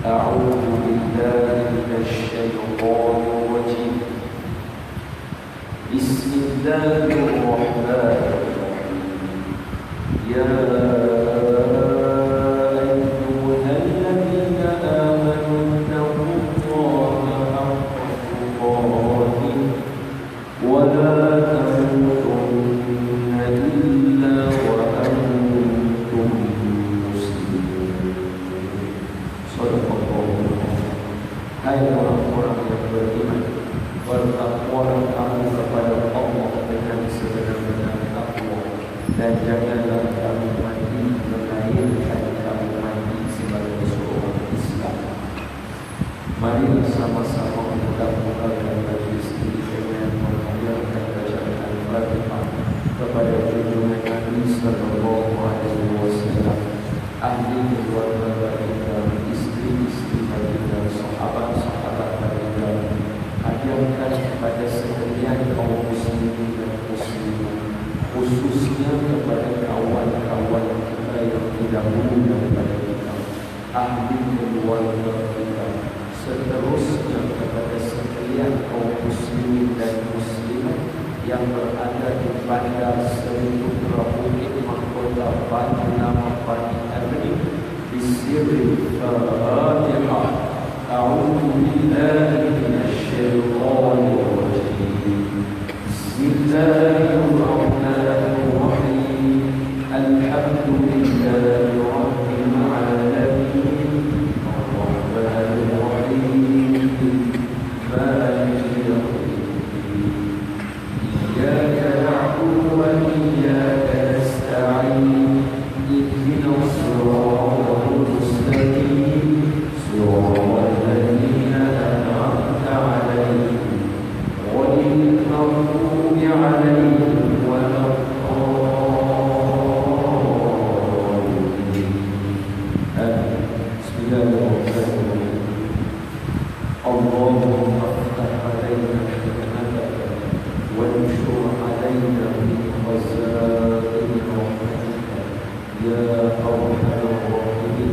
أعوذ بالله من الشيطان الرجيم. بسم الله الرحمن الرحيم. يا أيها الذين آمنوا اتقوا الله حق تقاته ولا تموتن إلا وأنتم مسلمون. صدق الله. Hai orang-orang yang beriman, bertakwalah kamu kepada Allah dengan sebenar-benar takwa, dan janganlah kamu mati melainkan kamu mati sebagai seorang Islam. Mari sama-sama mudah-mudahan majlis ini dengan menghayatkan bacaan Al-Fatihah kepada junjungan Nabi sallallahu alaihi wasallam, ahli keluarga kita, istri-istri kita, sahabat-sahabat kita, hadiahkan kepada sekalian kaum muslimin dan muslimat, khususnya kepada kawan-kawan kita yang terdahulu daripada kita, ahli keluarga kita, seterusnya kepada sekalian kaum muslimin dan muslimat yang berada di bandar Seri Putra Bukit Mahkota Bani Nama Bani Amri. Bismillahirrahmanirrahim. A'udzu billahi minasyaitonir rajim. Bismillahirrahmanirrahim. Alhamdulillahi rabbil alamin. Arrahmanir rahim. Maliki yaumiddin. Iyyaka na'budu wa iyyaka nasta'in. Ihdinas siratal mustaqim. Siratal ladzina an'amta 'alaihim ghairil maghdubi 'alaihim waladdallin. Bismillahirrahmanirrahim. Allahumma iftah 'alaina ni'mataka wanshur 'alaina min khaza'in rahmatika ya arhamar rahimin.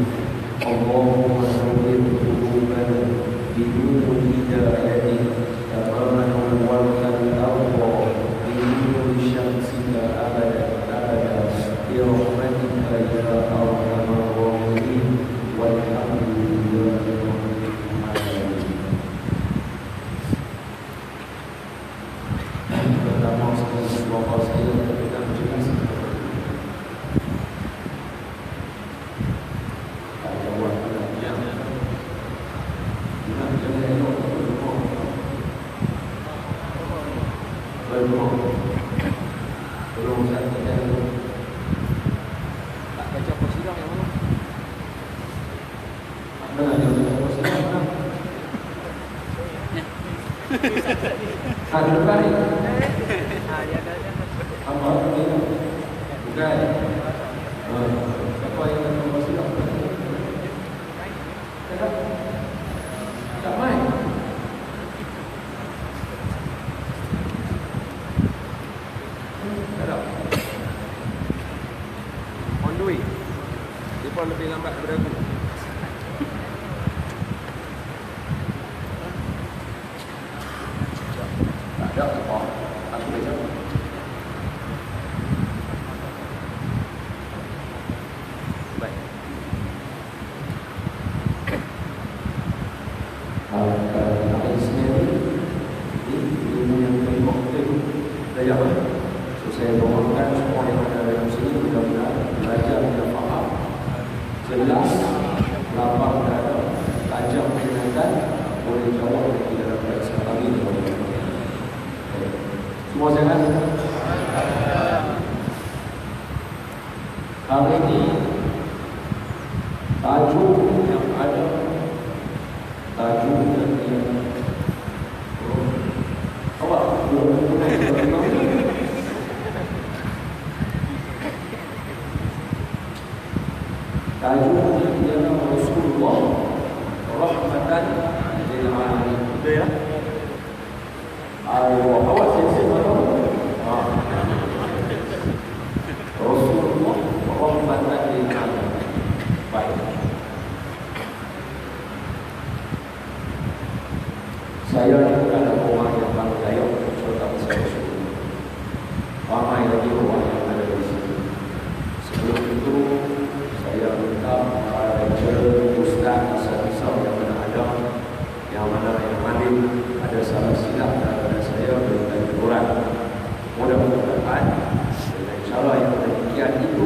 Allahumma nawwir qulubana binur hidayatik kama nawwartal arda binur syamsika abadan bi rahmatika ya arhamar rahimin. Walhamdulillahi rabbil alamin. Pertama sekali bapak saya kita menjelaskan lebih lambat daripada aku. Tak ada apa. Aku baca. Baik. Hadis ini ilmu yang paling penting daya. So saya doakan semua yang ada dalam sini mudah-mudahan belajar dan faham. Jelas, lapang dada, tajam ingatan, boleh jawab di dalam persoalan ini. Semua sehat? Hari ini tajuk yang ada, tajuk yang apa? Tajuknya ialah Rasulullah rahmatan lil alamin. Betul ya? Awak siap-siap atau? Rasulullah rahmatan lil alamin. Baik. Saya bukanlah orang yang paling layak serta saya syukur. Ramai lagi orang yang ada di sini. Sebelum itu, saya minta para lecturer, ustaz, kisah-kisah yang mana yang hadir ada salah silap daripada saya berikan teguran. Mudah-mudahan dengan cara yang demikian itu,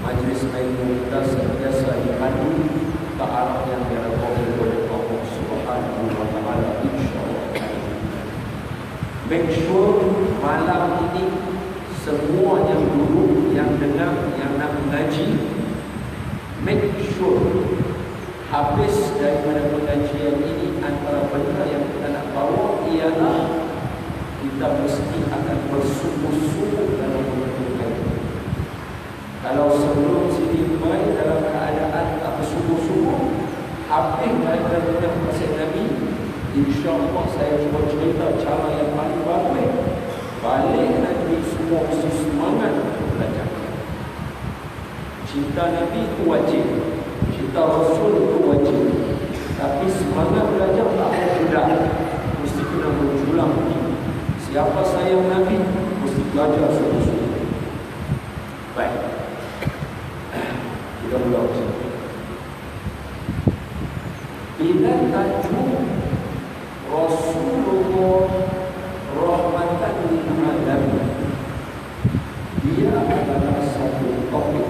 majlis ilmu kita sentiasa dipandu ke arah yang dilakukan oleh Allah Subhanahu wa Ta'ala, insya-Allah. Make sure malam ini semua yang duduk, yang dengar, yang nak mengaji, make sure habis daripada pengajian ini, antara benda yang kita nak bawa ialah kita mesti akan bersungguh-sungguh dalam menentukan. Kalau sebelum sini mai dalam keadaan tak bersungguh-sungguh, habis daripada benda pasal Nabi, insya-Allah saya cuba cerita cara yang paling bagus. Balik nanti semua mesti semangat belajar. Cinta Nabi itu wajib, cinta Rasul itu wajib. Tapi semangat belajar tak boleh mudah. Mesti kena berjulang. Siapa sayang Nabi, mesti belajar sungguh-sungguh. Baik. Kita mula macam ni. Bila tajuk Rasulullah rahmatan lil alamin, dia adalah satu topik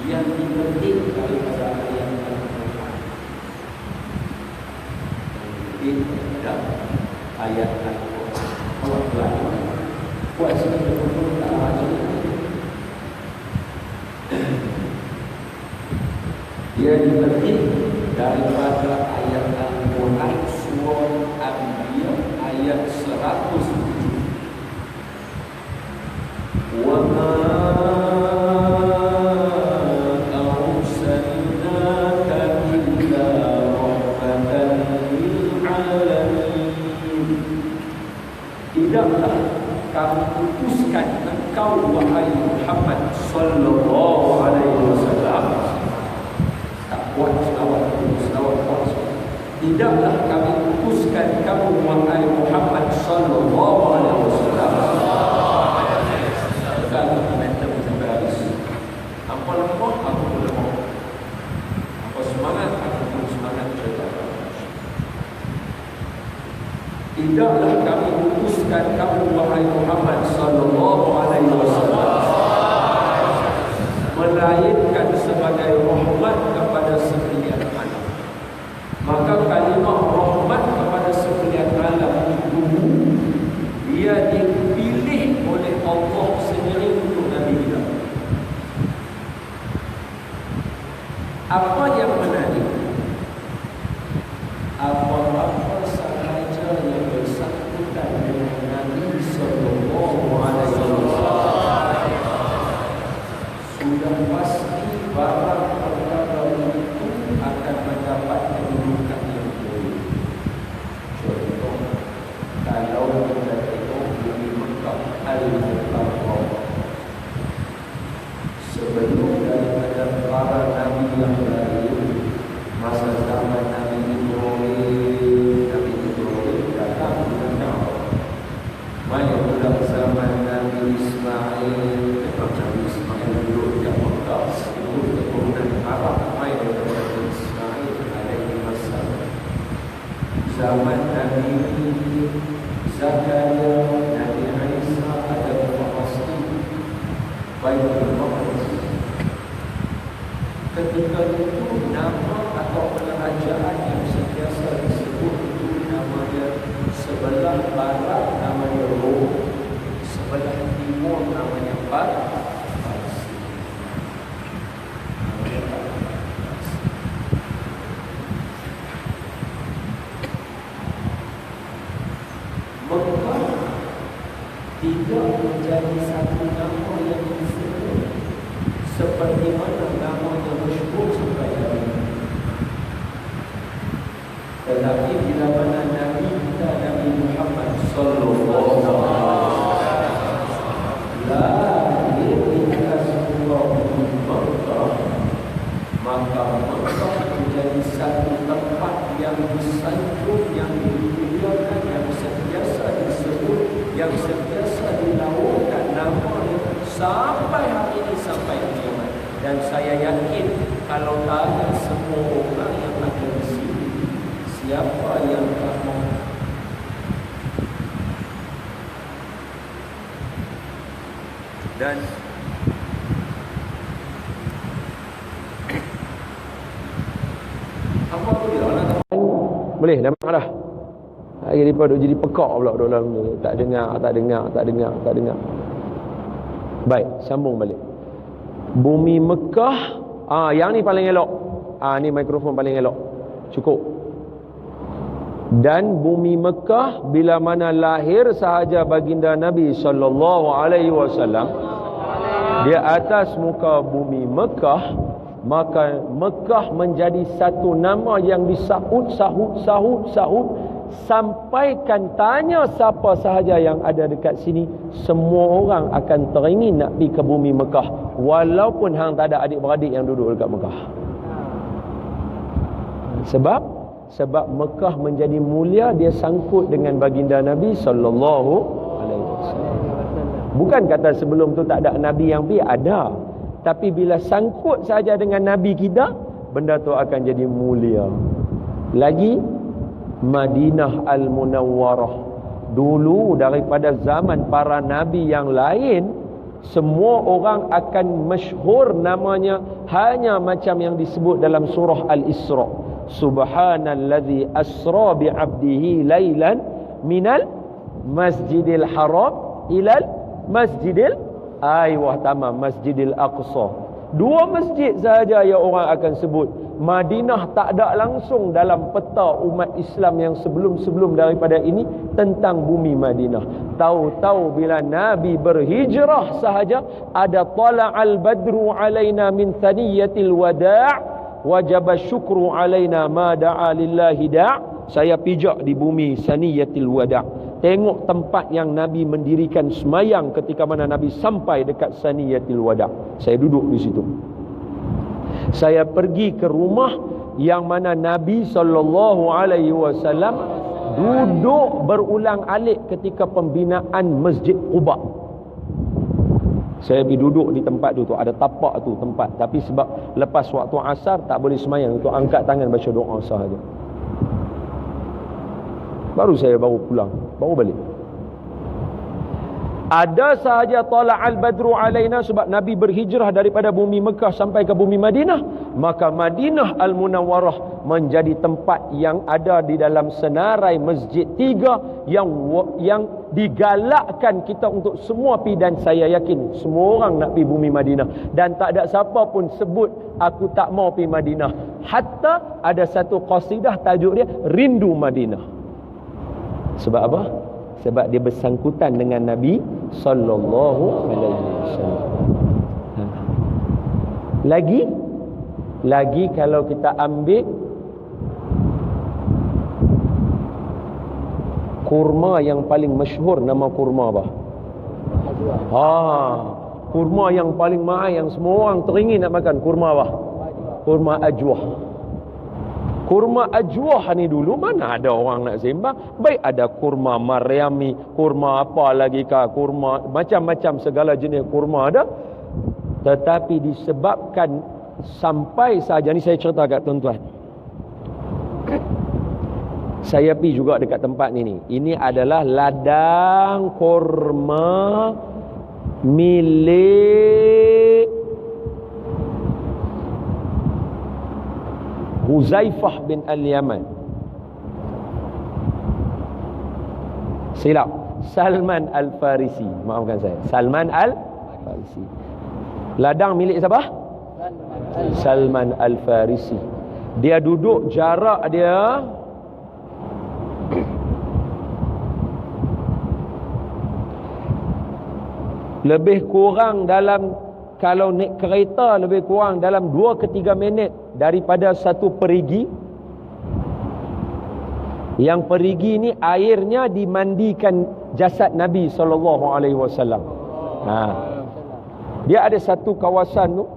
yang dipetik daripada ayat Al-Quran. Tidak ayat Al-Quran. Allah Tuhan buat sekali betul tak ada. Dia dipetik daripada ayat Al-Quran surah Al-Anbiya ayat 107. Wa ma tidaklah kami putuskan engkau wahai Muhammad sallallahu alaihi wasallam. Tak buat selawat, tidaklah kami putuskan kamu wahai Muhammad sallallahu alaihi wasallam. Kalau momentum sampai habis, apa lemah aku pun lemah, apa semangat aku pun semangat cerita. Tidaklah kami putuskan kamu wahai Muhammad sallallahu alaihi wasallam melainkan sebagai rahmat kepada sekalian alam. Maka kalimah rahmat kepada sekalian alam itu dia dipilih oleh Allah sendiri untuk Nabi kita. Apa yang menarik? Apa-apa sahaja yang bersangkutan dengan Nabi sallallahu alaihi wasallam sudah pasti barang perkara itu akan mendapat kedudukan yang tinggi. Contoh, kalau kita tengok bumi Mekah Al-Mukarramah, sebelum daripada para Nabi yang lain, masa zaman Nabi Ibrahim datang ke Mekah. Maya pula zaman Nabi Ismail, Nabi Ismail duduk di Mekah, itu keturunan Arab. Maya daripada Nabi Ismail alaihi wassalam. Zaman Nabi Zakaria, Nabi Isa ada di Palestin, Baitul Maqdis. Ketika itu nama atau kerajaan yang sentiasa disebut itu namanya sebelah barat namanya Rom, sebelah timur namanya Palestin. Mekah tidak menjadi satu nama yang disebut seperti mana nama yang masyhur sampai hari ini. Tetapi bila mana Nabi kita Nabi Muhammad sallallahu alaihi wasallam lahir di atas Mekah, maka Mekah menjadi satu tempat yang disanjung, yang dimuliakan, yang sentiasa disebut, yang sentiasa dilaurkan namanya sampai hari ini, sampai kiamat. Dan saya yakin kalau tanya semua orang yang ada di sini, siapa yang tak mau? Dan apa tu dia nak boleh nampak dah. Hari depa duk jadi pekak pula dalam ni. Tak dengar. Baik, sambung balik. Bumi Mekah, yang ni paling elok. Ni mikrofon paling elok. Cukup. Dan bumi Mekah bila mana lahir sahaja baginda Nabi sallallahu alaihi wasallam, di atas muka bumi Mekah, maka Mekah menjadi satu nama yang disahut sampaikan tanya siapa sahaja yang ada dekat sini, semua orang akan teringin nak pergi ke bumi Mekah, walaupun hang tak ada adik-beradik yang duduk dekat Mekah. Sebab Mekah menjadi mulia, dia sangkut dengan baginda Nabi sallallahu alaihi wasallam. Bukan kata sebelum tu tak ada nabi yang pergi, ada. Tapi bila sangkut saja dengan nabi kita, benda tu akan jadi mulia. Lagi Madinah Al-Munawwarah, dulu daripada zaman para nabi yang lain, semua orang akan masyhur namanya hanya macam yang disebut dalam surah Al-Isra. Subhanallazi asra bi'abdihi lailan minal masjidil haram ilal masjidil masjidil aqsa. Dua masjid sahaja yang orang akan sebut. Madinah tak ada langsung dalam peta umat Islam yang sebelum-sebelum daripada ini tentang bumi Madinah. Tahu-tahu bila Nabi berhijrah sahaja, ada tala'al badru alaina min thaniyatil wada' wajib syukru alaina ma da'a lillahi da'. Saya pijak di bumi Saniyatil Wada'. Tengok tempat yang Nabi mendirikan semayang ketika mana Nabi sampai dekat Saniyatil Wada'. Saya duduk di situ. Saya pergi ke rumah yang mana Nabi SAW duduk berulang-alik ketika pembinaan Masjid Quba. Saya pergi duduk di tempat tu, ada tapak tu tempat. Tapi sebab lepas waktu asar tak boleh semayang, tu angkat tangan baca doa sahaja. Baru saya pulang, baru balik. Ada sahaja tala'al badru alaina, sebab Nabi berhijrah daripada bumi Mekah sampai ke bumi Madinah, maka Madinah Al-Munawwarah menjadi tempat yang ada di dalam senarai masjid 3 yang digalakkan kita untuk semua pergi. Dan saya yakin semua orang nak pergi bumi Madinah, dan tak ada siapa pun sebut aku tak mau pergi Madinah. Hatta ada satu qasidah tajuk dia Rindu Madinah. Sebab apa? Sebab dia bersangkutan dengan Nabi sallallahu alaihi wasallam. Lagi kalau kita ambil kurma yang paling masyhur, nama kurma apa? Kurma yang paling mahal yang semua orang teringin nak makan, kurma apa? Kurma ajwah. Kurma ajwah ni dulu mana ada orang nak sembang. Baik ada kurma Maryami, kurma apa lagi kah, kurma macam-macam segala jenis kurma ada. Tetapi disebabkan sampai saja ni, saya cerita kat tuan-tuan, saya pergi juga dekat tempat ni. Ini adalah ladang kurma milik Huzaifah bin Al-Yaman. Silap, Salman Al-Farisi. Maafkan saya, Salman Al-Farisi. Ladang milik siapa? Salman Al-Farisi. Dia duduk jarak dia lebih kurang dalam, kalau naik kereta lebih kurang dalam 2 ke 3 minit daripada satu perigi. Yang perigi ni airnya dimandikan jasad Nabi SAW. Dia ada satu kawasan tu,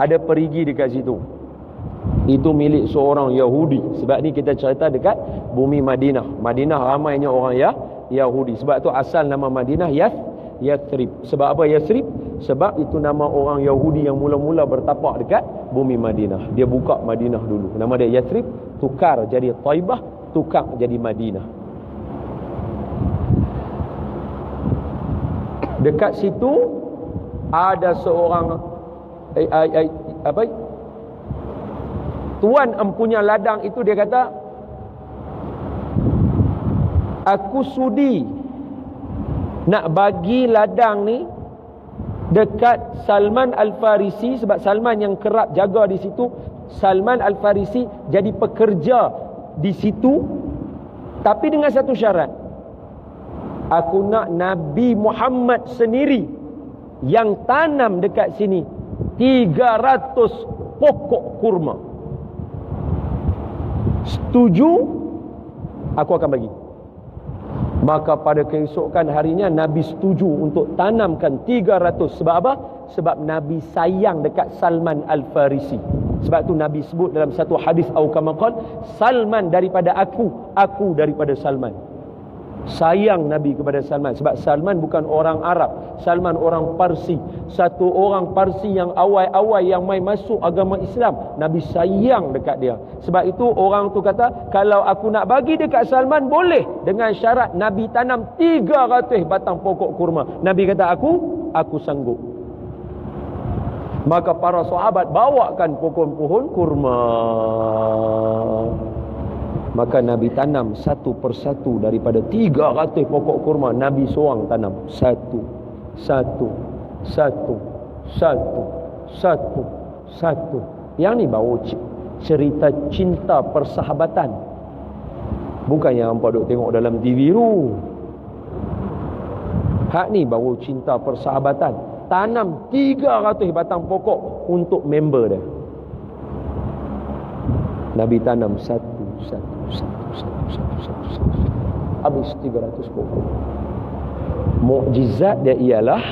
ada perigi dekat situ. Itu milik seorang Yahudi. Sebab ni kita cerita dekat bumi Madinah. Madinah ramainya orang Yahudi. Sebab tu asal nama Madinah Yathrib. Sebab apa Yathrib? Sebab itu nama orang Yahudi yang mula-mula bertapak dekat bumi Madinah. Dia buka Madinah dulu. Nama dia Yathrib, tukar jadi Taibah, tukar jadi Madinah. Dekat situ ada seorang tuan empunya ladang itu, dia kata, aku sudi nak bagi ladang ni dekat Salman Al-Farisi, sebab Salman yang kerap jaga di situ. Salman Al-Farisi jadi pekerja di situ, tapi dengan satu syarat, aku nak Nabi Muhammad sendiri yang tanam dekat sini 300 pokok kurma. Setuju? Aku akan bagi. Maka pada keesokan harinya Nabi setuju untuk tanamkan 300. Sebab apa? Sebab Nabi sayang dekat Salman Al-Farisi. Sebab tu Nabi sebut dalam satu hadis au kama qala, Salman daripada aku daripada Salman. Sayang Nabi kepada Salman. Sebab Salman bukan orang Arab, Salman orang Parsi. Satu orang Parsi yang awal-awal yang mai masuk agama Islam. Nabi sayang dekat dia. Sebab itu orang tu kata, kalau aku nak bagi dekat Salman boleh, dengan syarat Nabi tanam 300 batang pokok kurma. Nabi kata, aku sanggup. Maka para sahabat bawakan pohon kurma. Maka Nabi tanam satu persatu daripada 300 pokok kurma. Nabi seorang tanam satu. Yang ni baru cerita cinta persahabatan. Bukan yang hampa duk tengok dalam TV tu. Hak ni baru cinta persahabatan. Tanam 300 batang pokok untuk member dia. Nabi tanam satu. Habis 300 pokok. Mukjizat dia ialah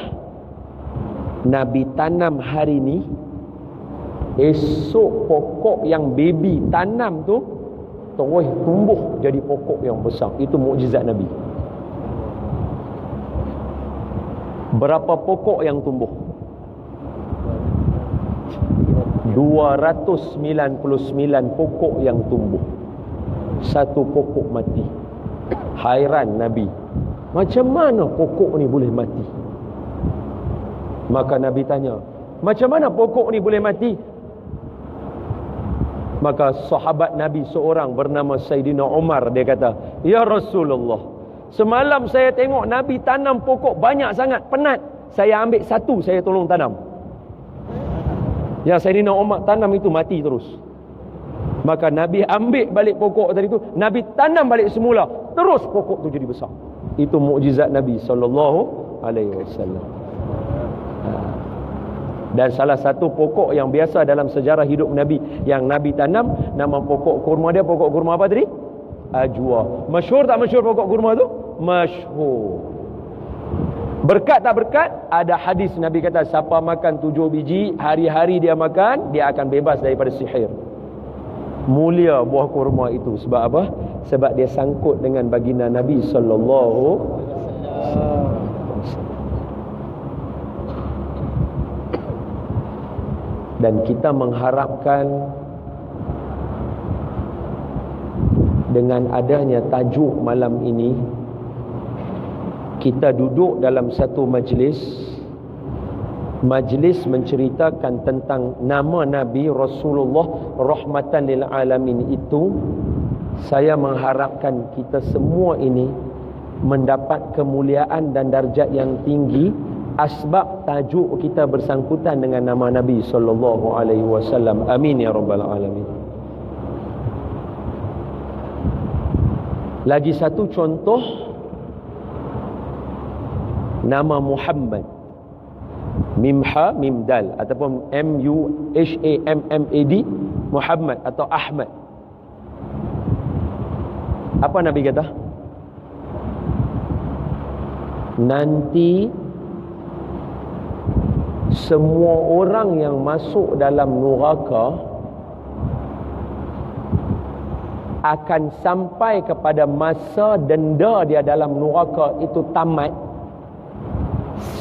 Nabi tanam hari ni, esok pokok yang baby tanam tu terus tumbuh jadi pokok yang besar. Itu mukjizat Nabi. Berapa pokok yang tumbuh? 299 pokok yang tumbuh. Satu pokok mati. Hairan Nabi, macam mana pokok ni boleh mati? Maka Nabi tanya, macam mana pokok ni boleh mati? Maka sahabat Nabi seorang bernama Sayyidina Umar, dia kata, ya Rasulullah, semalam saya tengok Nabi tanam pokok banyak sangat, penat. Saya ambil satu, saya tolong tanam. Yang Sayyidina Umar tanam itu mati terus. Maka Nabi ambil balik pokok tadi tu, Nabi tanam balik semula, terus pokok tu jadi besar. Itu mukjizat Nabi SAW. Dan salah satu pokok yang biasa dalam sejarah hidup Nabi yang Nabi tanam, nama pokok kurma dia, pokok kurma apa tadi? Ajwa. Masyhur tak masyhur pokok kurma tu? Masyhur. Berkat tak berkat? Ada hadis Nabi kata, siapa makan 7 biji, hari-hari dia makan, dia akan bebas daripada sihir. Mulia buah kurma itu. Sebab apa? Sebab dia sangkut dengan baginda Nabi sallallahu alaihi wasallam. Dan kita mengharapkan dengan adanya tajuk malam ini, kita duduk dalam satu majlis menceritakan tentang nama Nabi Rasulullah rahmatan lil alamin itu. Saya mengharapkan kita semua ini mendapat kemuliaan dan darjat yang tinggi asbab tajuk kita bersangkutan dengan nama Nabi sallallahu alaihi wasallam. Amin ya rabbal alamin. Lagi satu contoh, nama Muhammad, mimha mimdal ataupun MUHAMMAD, Muhammad atau Ahmad. Apa Nabi kata? Nanti semua orang yang masuk dalam neraka akan sampai kepada masa denda dia dalam neraka itu tamat.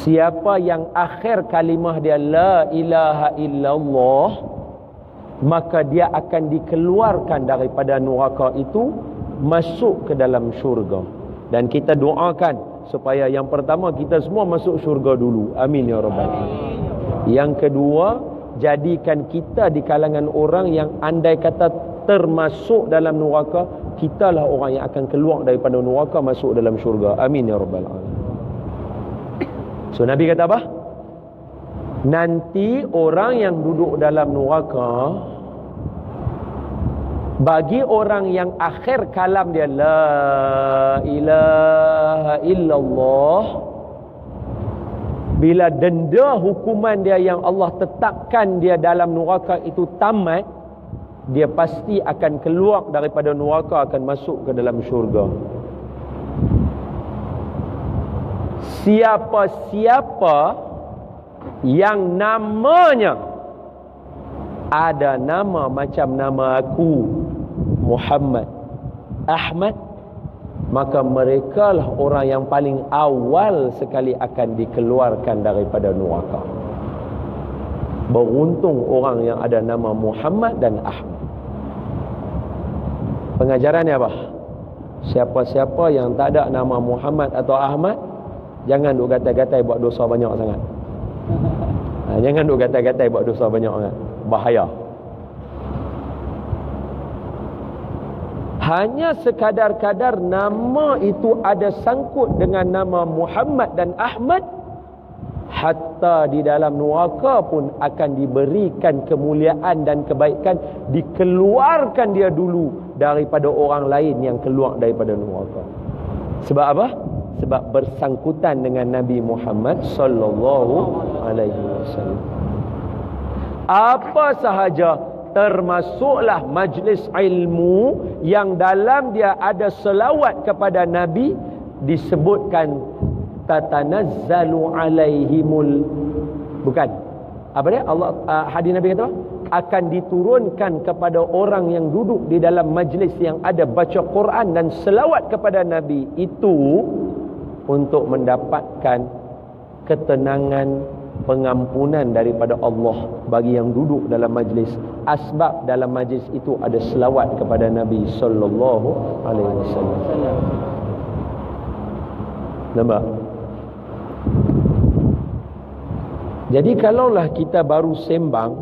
Siapa yang akhir kalimah dia la ilaha illallah, maka dia akan dikeluarkan daripada neraka itu, masuk ke dalam syurga. Dan kita doakan supaya yang pertama kita semua masuk syurga dulu. Amin ya rabbal alamin. Yang kedua, jadikan kita di kalangan orang yang andai kata termasuk dalam neraka, kitalah orang yang akan keluar daripada neraka masuk dalam syurga. Amin ya rabbal alamin. So Nabi kata apa? Nanti orang yang duduk dalam neraka, bagi orang yang akhir kalam dia la ilaha illallah, bila denda hukuman dia yang Allah tetapkan dia dalam neraka itu tamat, dia pasti akan keluar daripada neraka, akan masuk ke dalam syurga. Siapa-siapa yang namanya ada nama macam nama aku, Muhammad, Ahmad, maka merekalah orang yang paling awal sekali akan dikeluarkan daripada neraka. Beruntung orang yang ada nama Muhammad dan Ahmad. Pengajarannya apa? Siapa-siapa yang tak ada nama Muhammad atau Ahmad, jangan duk gatai-gatai buat dosa banyak sangat. Jangan duk gatai-gatai buat dosa banyak sangat. Bahaya. Hanya sekadar-kadar nama itu ada sangkut dengan nama Muhammad dan Ahmad, hatta di dalam neraka pun akan diberikan kemuliaan dan kebaikan, dikeluarkan dia dulu daripada orang lain yang keluar daripada neraka. Sebab apa? Sebab bersangkutan dengan Nabi Muhammad sallallahu alaihi wasallam. Apa sahaja, termasuklah majlis ilmu yang dalam dia ada selawat kepada Nabi, disebutkan tatanazzalu alaihimul, bukan apa dia? Allah hadis Nabi kata akan diturunkan kepada orang yang duduk di dalam majlis yang ada baca Quran dan selawat kepada Nabi itu, untuk mendapatkan ketenangan, pengampunan daripada Allah bagi yang duduk dalam majlis. Asbab dalam majlis itu ada selawat kepada Nabi sallallahu alaihi wasallam. Nampak? Jadi kalaulah kita baru sembang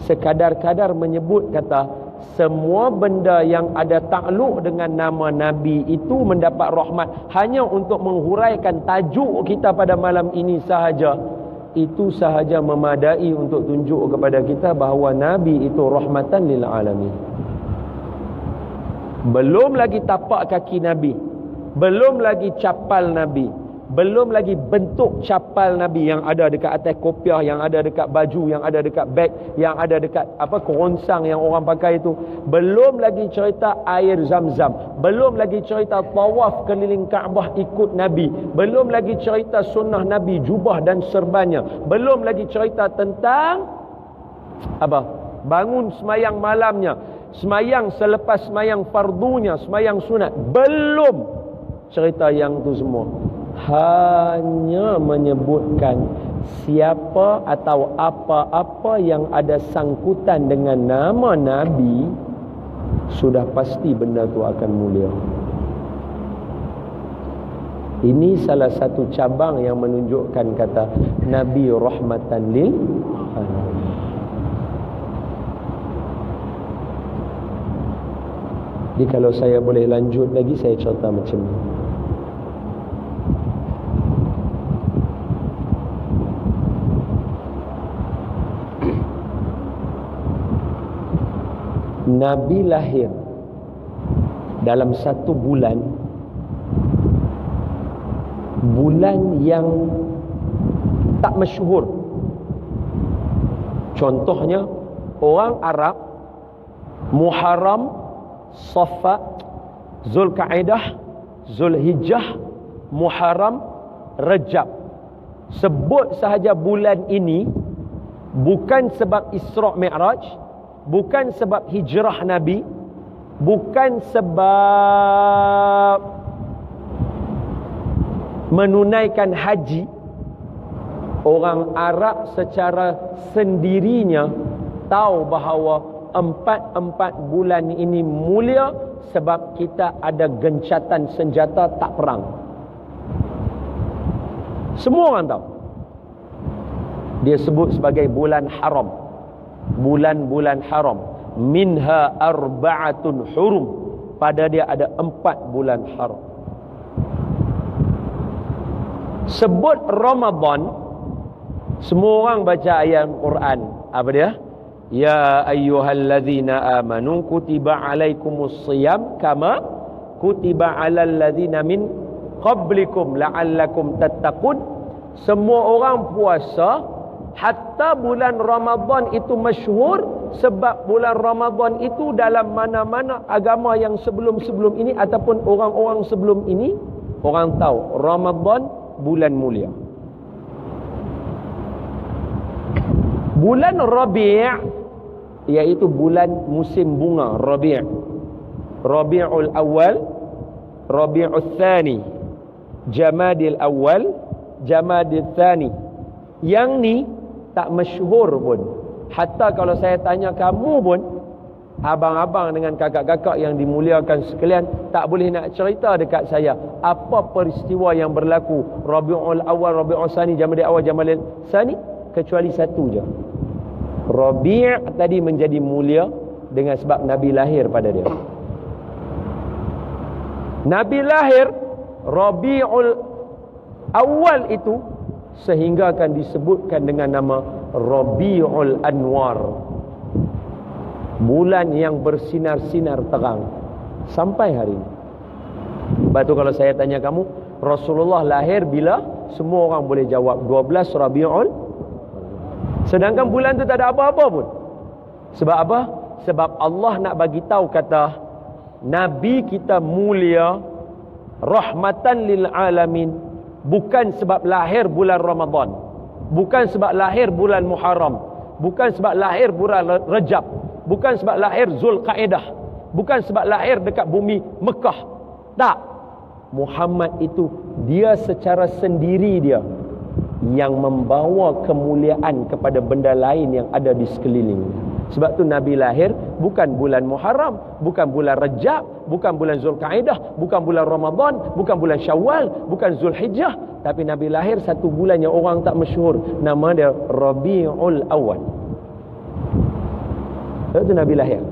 sekadar-kadar menyebut kata semua benda yang ada takluk dengan nama Nabi itu mendapat rahmat, hanya untuk menghuraikan tajuk kita pada malam ini sahaja, itu sahaja memadai untuk tunjuk kepada kita bahawa Nabi itu rahmatan lil alamin. Belum lagi tapak kaki Nabi, belum lagi capal Nabi, belum lagi bentuk capal Nabi yang ada dekat atas kopiah, yang ada dekat baju, yang ada dekat beg, yang ada dekat kerongsang yang orang pakai itu. Belum lagi cerita air Zam-Zam, belum lagi cerita tawaf keliling Kaabah ikut Nabi, belum lagi cerita sunnah Nabi, jubah dan serbannya, belum lagi cerita tentang bangun semayang malamnya, semayang selepas semayang fardunya, semayang sunat. Belum cerita yang tu semua. Hanya menyebutkan siapa atau apa-apa yang ada sangkutan dengan nama Nabi, sudah pasti benda tu akan mulia. Ini salah satu cabang yang menunjukkan kata Nabi rahmatan lil alamin. Jadi kalau saya boleh lanjut lagi, saya cerita macam ni. Nabi lahir dalam satu bulan yang tak masyhur. Contohnya orang Arab, Muharram, Safar, Zulkaidah, Zulhijjah, Muharram, Rajab. Sebut sahaja bulan ini, bukan sebab Isra' Mi'raj, bukan sebab hijrah Nabi, bukan sebab menunaikan haji. Orang Arab secara sendirinya tahu bahawa 4 bulan ini mulia sebab kita ada gencatan senjata tak perang. Semua orang tahu. Dia sebut sebagai bulan haram. Bulan-bulan haram. Minha arba'atun hurum. Pada dia ada 4 bulan haram. Sebut Ramadan, semua orang baca ayat Quran. Apa dia? Ya ayyuhallazina amanu kutiba alaikumus siyam kama kutiba alal ladzina min qablikum la'allakum tattaqun. Semua orang puasa, hatta bulan Ramadan itu masyhur sebab bulan Ramadan itu dalam mana-mana agama yang sebelum-sebelum ini ataupun orang-orang sebelum ini, orang tahu Ramadan bulan mulia. Bulan Rabi' iaitu bulan musim bunga, Rabi'. Rabi'ul Awal, Rabi'ul Thani, Jamadil Awal, Jamadil Thani. Yang ni tak masyhur pun. Hatta kalau saya tanya kamu pun, abang-abang dengan kakak-kakak yang dimuliakan sekalian, tak boleh nak cerita dekat saya apa peristiwa yang berlaku Rabi'ul Awal, Rabi'ul Thani, Jamadil Awal, Jamadil Thani, kecuali satu je. Rabi' tadi menjadi mulia dengan sebab Nabi lahir pada dia. Nabi lahir Rabi'ul Awal itu sehingga akan disebutkan dengan nama Rabi'ul Anwar, bulan yang bersinar-sinar terang sampai hari ini. Sebab tu kalau saya tanya kamu, Rasulullah lahir bila? Semua orang boleh jawab 12 Rabi'ul. Sedangkan bulan tu tak ada apa-apa pun. Sebab apa? Sebab Allah nak bagi tahu kata Nabi kita mulia, rahmatan lil alamin, bukan sebab lahir bulan Ramadan, bukan sebab lahir bulan Muharram, bukan sebab lahir bulan Rajab, bukan sebab lahir Zulqa'dah, bukan sebab lahir dekat bumi Mekah. Tak. Muhammad itu dia secara sendiri dia yang membawa kemuliaan kepada benda lain yang ada di sekelilingnya. Sebab tu Nabi lahir bukan bulan Muharram, bukan bulan Rajab, bukan bulan Zulqa'dah, bukan bulan Ramadan, bukan bulan Syawal, bukan Zulhijjah, tapi Nabi lahir satu bulan yang orang tak masyhur, nama dia Rabi'ul Awal. Sebab tu Nabi lahir.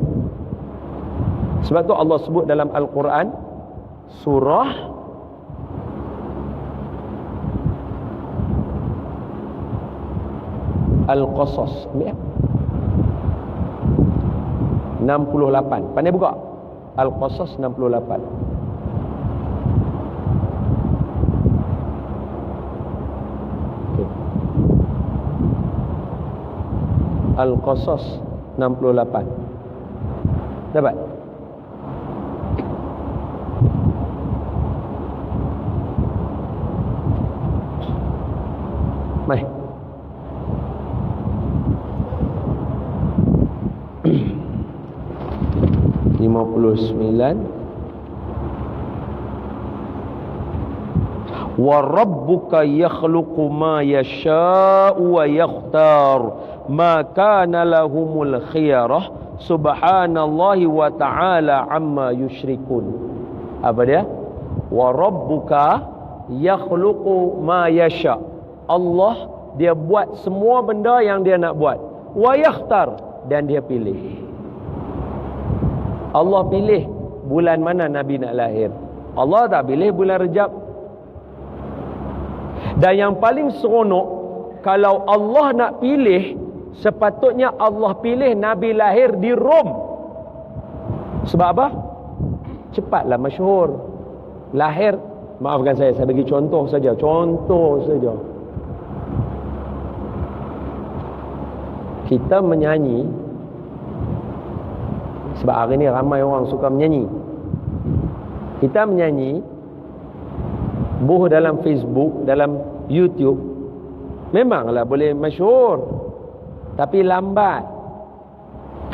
Sebab tu Allah sebut dalam Al-Quran surah Al-Qasas 68. Pandai buka Al-Qasas 68. Okay. Al-Qasas 68. Dapat? Mai. Wa rabbuka yakhluqu ma yasha'u wa yakhtar ma kana lahumul khiyarah subhanallahi wa ta'ala amma yushrikun. Apa dia? Wa rabbuka yakhluqu ma yasha'. Allah dia buat semua benda yang dia nak buat. Wa yakhtar, dan dia pilih. Allah pilih bulan mana Nabi nak lahir. Allah tak pilih bulan Rejab. Dan yang paling seronok, kalau Allah nak pilih, sepatutnya Allah pilih Nabi lahir di Rom. Sebab apa? Cepatlah masyhur. Lahir, maafkan saya bagi contoh saja. Contoh saja. Kita menyanyi, sebab hari ni ramai orang suka menyanyi. Kita menyanyi, buh dalam Facebook, dalam YouTube, memanglah boleh masyhur, tapi lambat.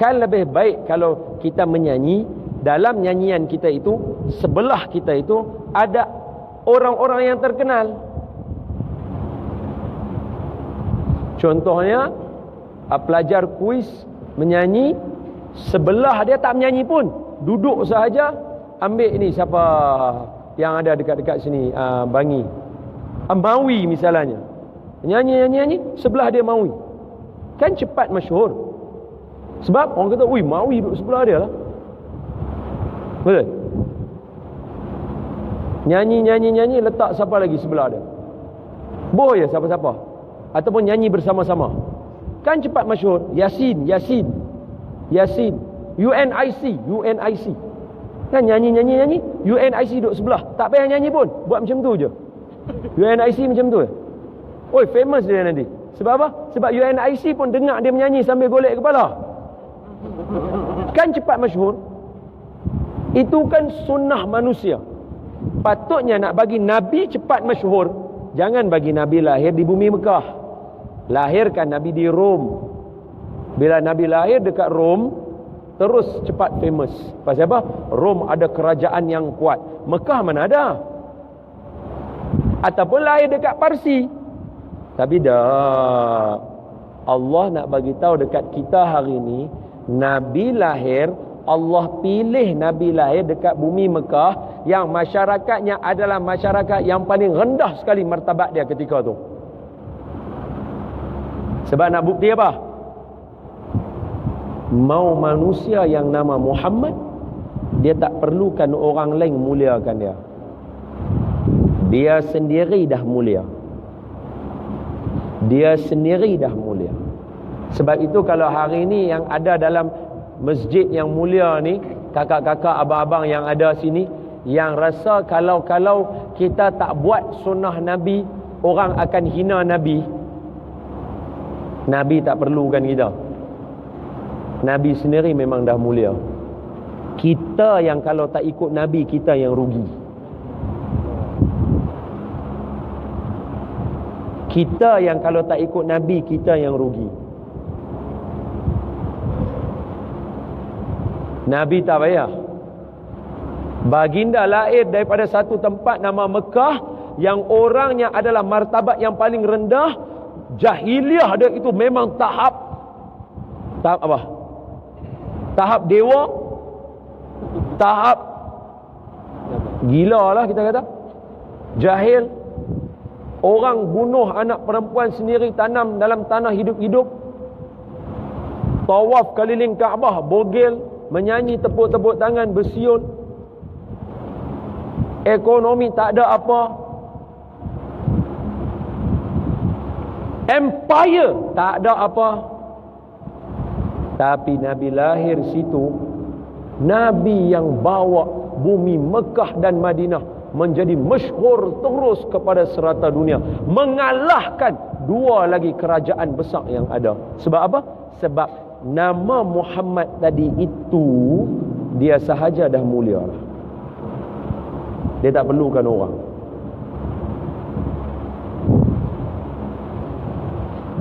Kan lebih baik kalau kita menyanyi dalam nyanyian kita itu, sebelah kita itu ada orang-orang yang terkenal. Contohnya, pelajar kuis menyanyi, sebelah dia tak menyanyi pun, duduk sahaja. Ambil ni siapa yang ada dekat-dekat sini, Bangi, Mawi misalnya, nyanyi, sebelah dia Mawi, kan cepat masyhur. Sebab orang kata, "Ui, Mawi duduk sebelah dia lah." Betul? Nyanyi, letak siapa lagi sebelah dia? Boh ya siapa-siapa, ataupun nyanyi bersama-sama, kan cepat masyhur. Yasin, UNIC, kan nyanyi, UNIC duduk sebelah, tak payah nyanyi pun, buat macam tu je. UNIC macam tu. Oi, famous dia nanti. Sebab apa? Sebab UNIC pun dengar dia menyanyi sambil golek kepala, kan cepat masyhur. Itu kan sunnah manusia. Patutnya nak bagi Nabi cepat masyhur, jangan bagi Nabi lahir di bumi Mekah. Lahirkan Nabi di Rom. Bila Nabi lahir dekat Rom, terus cepat famous. Pasal apa? Rom ada kerajaan yang kuat, Mekah mana ada. Ataupun lahir dekat Parsi. Tapi dah, Allah nak bagi tahu dekat kita hari ni, Nabi lahir, Allah pilih Nabi lahir dekat bumi Mekah, yang masyarakatnya adalah masyarakat yang paling rendah sekali martabat dia ketika tu. Sebab nak bukti apa? Mau manusia yang nama Muhammad, dia tak perlukan orang lain muliakan dia. Dia sendiri dah mulia. Dia sendiri dah mulia. Sebab itu kalau hari ini yang ada dalam masjid yang mulia ni, kakak-kakak, abang-abang yang ada sini, yang rasa kalau kita tak buat sunnah Nabi, orang akan hina Nabi. Nabi tak perlukan kita. Nabi sendiri memang dah mulia. Kita yang kalau tak ikut Nabi, kita yang rugi. Kita yang kalau tak ikut Nabi, kita yang rugi. Nabi tak payah. Baginda lahir daripada satu tempat nama Mekah, yang orangnya adalah martabat yang paling rendah. Jahiliah dia itu memang tahap apa? Tahap dewa, tahap gila lah kita kata, jahil. Orang bunuh anak perempuan sendiri, tanam dalam tanah hidup-hidup, tawaf keliling Kaabah, bogel, menyanyi, tepuk-tepuk tangan, bersiul. Ekonomi tak ada apa, empire tak ada apa. Tapi Nabi lahir situ, Nabi yang bawa bumi Mekah dan Madinah menjadi masyhur terus kepada serata dunia, mengalahkan dua lagi kerajaan besar yang ada. Sebab apa? Sebab nama Muhammad tadi itu, dia sahaja dah mulia. Dia tak perlukan orang.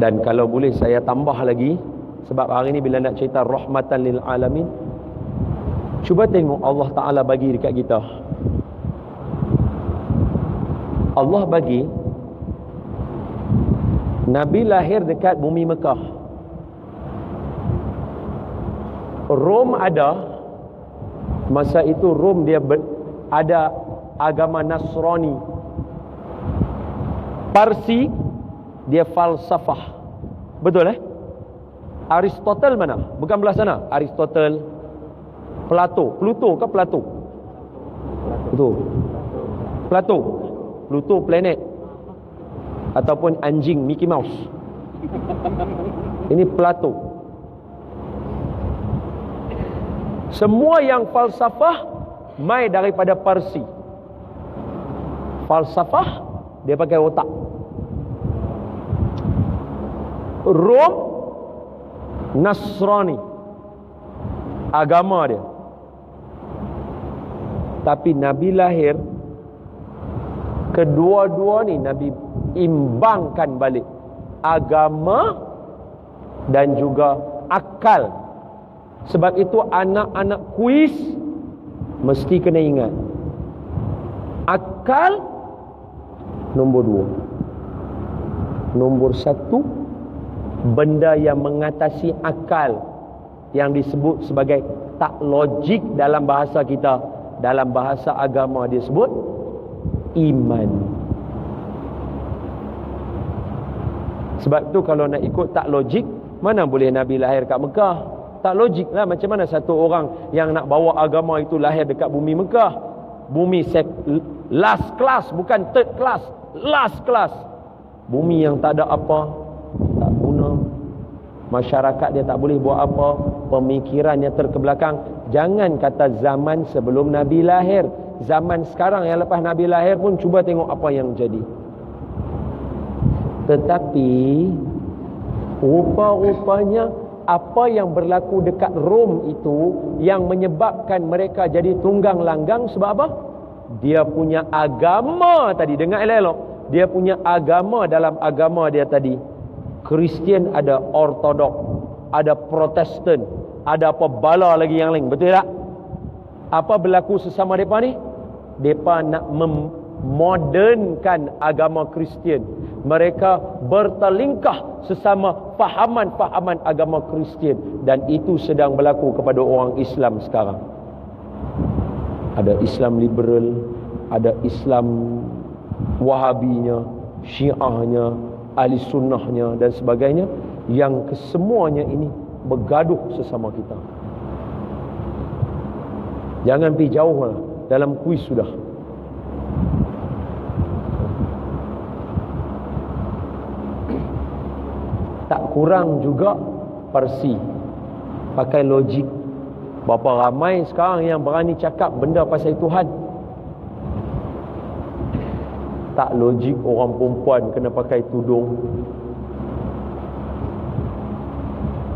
Dan kalau boleh saya tambah lagi, sebab hari ni bila nak cerita rahmatan lil alamin, cuba tengok Allah Ta'ala bagi dekat kita. Allah bagi Nabi lahir dekat bumi Mekah. Rom ada. Masa itu Rom dia ada agama Nasrani. Parsi dia falsafah. Betul Aristotle mana? Bukan belah sana. Aristotle, Plato. Pluto ke Plato? Betul. Plato. Pluto planet ataupun anjing Mickey Mouse. Ini Plato. Semua yang falsafah mai daripada Parsi. Falsafah dia pakai otak. Rom Nasrani, agama dia. Tapi Nabi lahir, kedua-dua ni Nabi imbangkan balik, agama dan juga akal. Sebab itu anak-anak kuis Mesti kena ingat, akal nombor 2. Nombor 1, benda yang mengatasi akal, yang disebut sebagai tak logik dalam bahasa kita. Dalam bahasa agama dia sebut iman. Sebab tu kalau nak ikut tak logik, mana boleh Nabi lahir kat Mekah? Tak logik lah. Macam mana satu orang yang nak bawa agama itu lahir dekat bumi Mekah? Bumi last class, bukan third class, last class. Bumi yang tak ada apa, tak guna. Masyarakat dia tak boleh buat apa, pemikirannya terkebelakang. Jangan kata zaman sebelum Nabi lahir, zaman sekarang yang lepas Nabi lahir pun cuba tengok apa yang jadi. Tetapi rupa-rupanya apa yang berlaku dekat Rom itu yang menyebabkan mereka jadi tunggang langgang. Sebab apa? Dia punya agama tadi, dengar elok-elok, dia punya agama. Dalam agama dia tadi, Kristian ada Ortodok, ada Protestan, ada apa bala lagi yang lain. Betul tak? Apa berlaku sesama mereka ni? Mereka nak memodernkan agama Kristian. Mereka bertelingkah sesama fahaman-fahaman agama Kristian. Dan itu sedang berlaku kepada orang Islam sekarang. Ada Islam liberal, ada Islam Wahabinya, Syiahnya, Ahli Sunnahnya dan sebagainya, yang kesemuanya ini bergaduh sesama kita. Jangan pergi jauh lah, dalam kuis sudah. Tak kurang juga Parsi pakai logik. Berapa ramai sekarang yang berani cakap benda pasal Tuhan. Tak logik orang perempuan kena pakai tudung.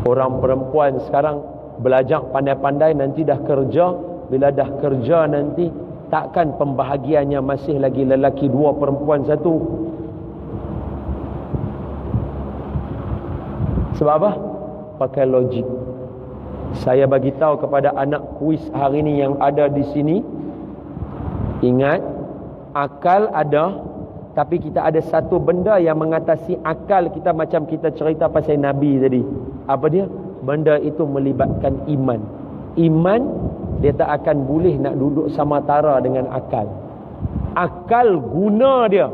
Orang perempuan sekarang belajar pandai-pandai, nanti dah kerja. Bila dah kerja nanti, takkan pembahagiannya masih lagi lelaki 2, perempuan 1. Sebab apa? Pakai logik. Saya bagi tahu kepada anak kuis hari ini yang ada di sini, ingat, akal ada, tapi kita ada satu benda yang mengatasi akal kita, macam kita cerita pasal Nabi tadi. Apa dia? Benda itu melibatkan iman. Iman, dia tak akan boleh nak duduk sama tara dengan akal. Akal guna dia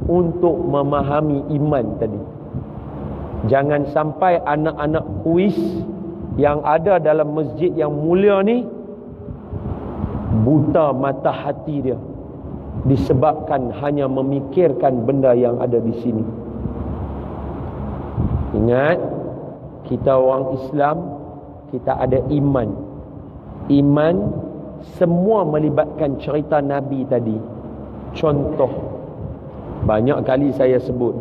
untuk memahami iman tadi. Jangan sampai anak-anak kuis yang ada dalam masjid yang mulia ni buta mata hati dia disebabkan hanya memikirkan benda yang ada di sini. Ingat, kita orang Islam, kita ada iman. Iman semua melibatkan cerita Nabi tadi. Contoh, banyak kali saya sebut,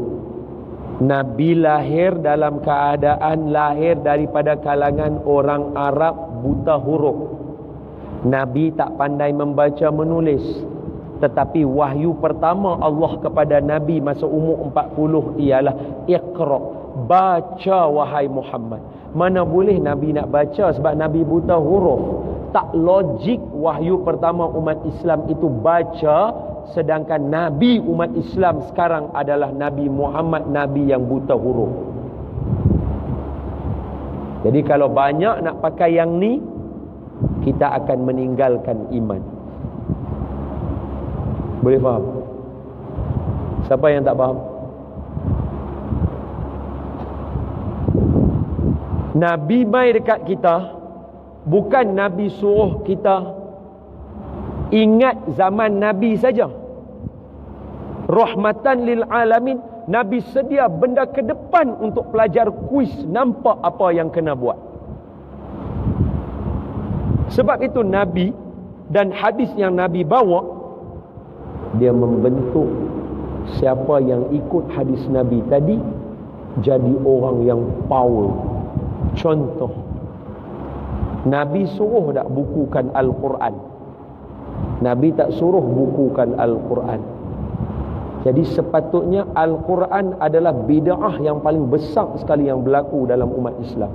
Nabi lahir dalam keadaan lahir daripada kalangan orang Arab buta huruf. Nabi tak pandai membaca menulis. Tetapi wahyu pertama Allah kepada Nabi masa umur 40 ialah Iqra, baca wahai Muhammad. Mana boleh Nabi nak baca sebab Nabi buta huruf. Tak logik wahyu pertama umat Islam itu baca, sedangkan Nabi umat Islam sekarang adalah Nabi Muhammad, Nabi yang buta huruf. Jadi kalau banyak nak pakai yang ni, kita akan meninggalkan iman. Boleh faham? Siapa yang tak faham? Nabi mai dekat kita, bukan Nabi suruh kita ingat zaman Nabi saja. Rahmatan lil alamin, Nabi sedia benda ke depan untuk pelajar kuis nampak apa yang kena buat. Sebab itu Nabi dan hadis yang Nabi bawa, dia membentuk siapa yang ikut hadis Nabi tadi jadi orang yang power. Contoh, Nabi suruh tak bukukan Al-Quran? Nabi tak suruh bukukan Al-Quran. Jadi sepatutnya Al-Quran adalah bid'ah yang paling besar sekali yang berlaku dalam umat Islam.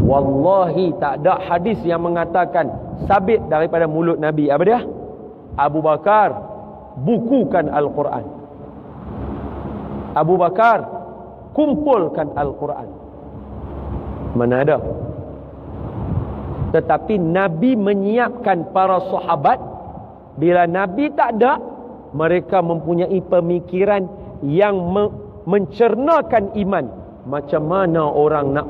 Wallahi tak ada hadis yang mengatakan sabit daripada mulut Nabi. Apa dia? Abu Bakar, bukukan Al-Quran. Abu Bakar, kumpulkan Al-Quran. Mana ada? Tetapi Nabi menyiapkan para sahabat. Bila Nabi tak ada, mereka mempunyai pemikiran yang mencernakan iman. Macam mana orang nak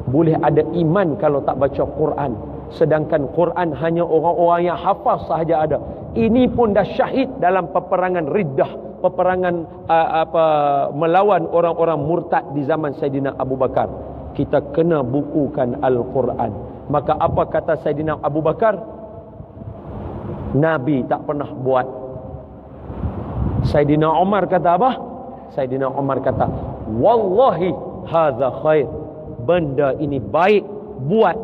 boleh ada iman kalau tak baca Quran? Sedangkan Quran hanya orang-orang yang hafaz sahaja ada. Ini pun dah syahid dalam peperangan Riddah, peperangan melawan orang-orang murtad di zaman Saidina Abu Bakar. Kita kena bukukan Al-Quran. Maka apa kata Saidina Abu Bakar? Nabi tak pernah buat. Saidina Umar kata apa? Saidina Umar kata, wallahi hadza khair. Benda ini baik, buat.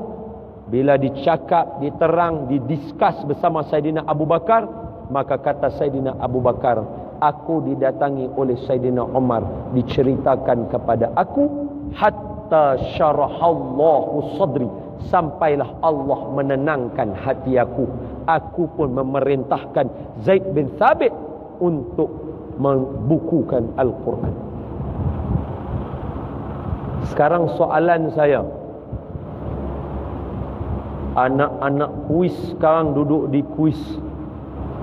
Bila dicakap, diterang, didiskus bersama Saidina Abu Bakar, maka kata Saidina Abu Bakar, aku didatangi oleh Saidina Umar, diceritakan kepada aku, hatta syarahallahu sadri, sampailah Allah menenangkan hati aku. Aku pun memerintahkan Zaid bin Thabit untuk membukukan Al-Quran. Sekarang soalan saya, anak-anak kuis sekarang duduk di kuis,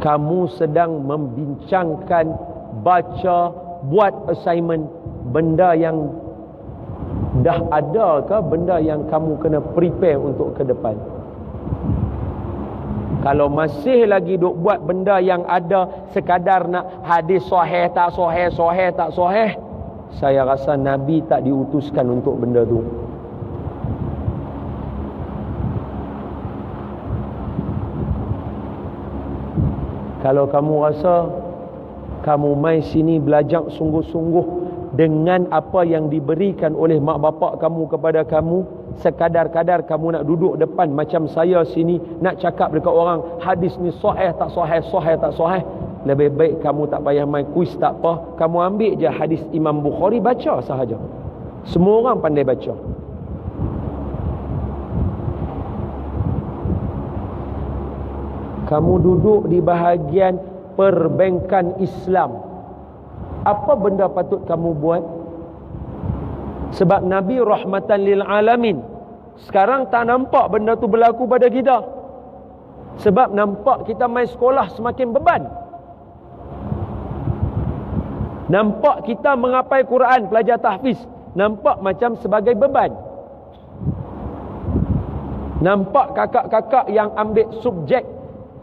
kamu sedang membincangkan, baca, buat assignment, benda yang dah ada ke benda yang kamu kena prepare untuk ke depan? Kalau masih lagi duk buat benda yang ada sekadar nak hadis sahih tak sahih, sahih tak sahih, saya rasa Nabi tak diutuskan untuk benda tu. Kalau kamu rasa kamu mai sini belajar sungguh-sungguh dengan apa yang diberikan oleh mak bapak kamu kepada kamu, sekadar-kadar kamu nak duduk depan macam saya sini nak cakap dekat orang hadis ni sahih tak sahih, sahih tak sahih, lebih baik kamu tak payah main kuis, tak apa, kamu ambil je hadis Imam Bukhari, baca sahaja. Semua orang pandai baca. Kamu duduk di bahagian perbankan Islam, apa benda patut kamu buat? Sebab Nabi rahmatan lil alamin. Sekarang tak nampak benda tu berlaku pada kita. Sebab nampak kita main sekolah semakin beban. Nampak kita mengapai Quran, belajar tahfiz, nampak macam sebagai beban. Nampak kakak-kakak yang ambil subjek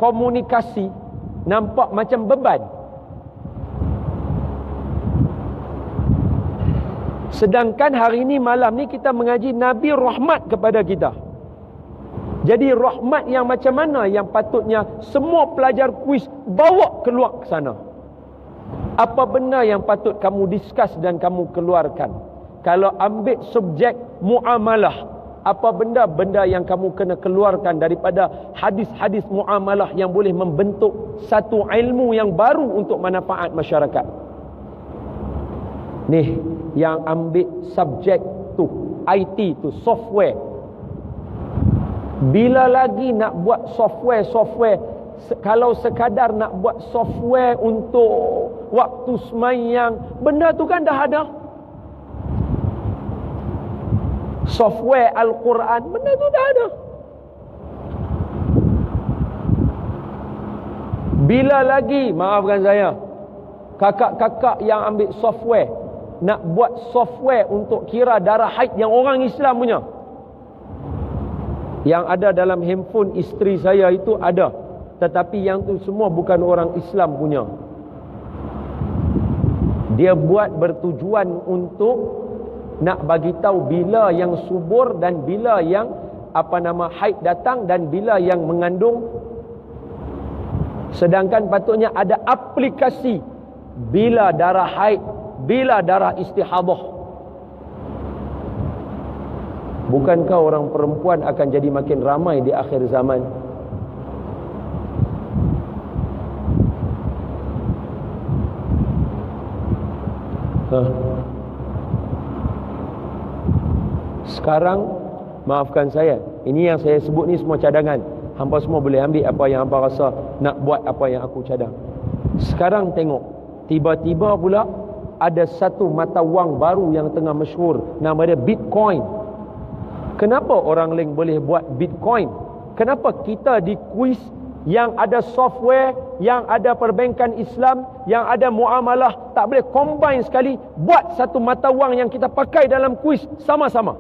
komunikasi, nampak macam beban. Sedangkan hari ini, malam ni kita mengaji Nabi rahmat kepada kita. Jadi rahmat yang macam mana yang patutnya semua pelajar kuis bawa keluar ke sana? Apa benda yang patut kamu discuss dan kamu keluarkan? Kalau ambil subjek muamalah, apa benda-benda yang kamu kena keluarkan daripada hadis-hadis muamalah yang boleh membentuk satu ilmu yang baru untuk manfaat masyarakat? Nih, yang ambil subjek tu, IT tu, software. Bila lagi nak buat software, kalau sekadar nak buat software untuk waktu semayang, benda tu kan dah ada. Software Al-Quran, benda tu dah ada. Bila lagi, maafkan saya, kakak-kakak yang ambil software, nak buat software untuk kira darah haid yang orang Islam punya. Yang ada dalam handphone isteri saya itu ada, tetapi yang tu semua bukan orang Islam punya. Dia buat bertujuan untuk nak bagi tahu bila yang subur dan bila yang haid datang dan bila yang mengandung. Sedangkan patutnya ada aplikasi bila darah haid, bila darah istihadah. Bukankah orang perempuan akan jadi makin ramai di akhir zaman? Sekarang maafkan saya, ini yang saya sebut ni semua cadangan. Hampa semua boleh ambil apa yang hampa rasa nak buat, apa yang aku cadang. Sekarang tengok, tiba-tiba pula ada satu mata wang baru yang tengah masyhur, nama dia Bitcoin. Kenapa orang lain boleh buat Bitcoin? Kenapa kita di kuis yang ada software, yang ada perbankan Islam, yang ada muamalah, tak boleh combine sekali buat satu mata wang yang kita pakai dalam kuis sama-sama?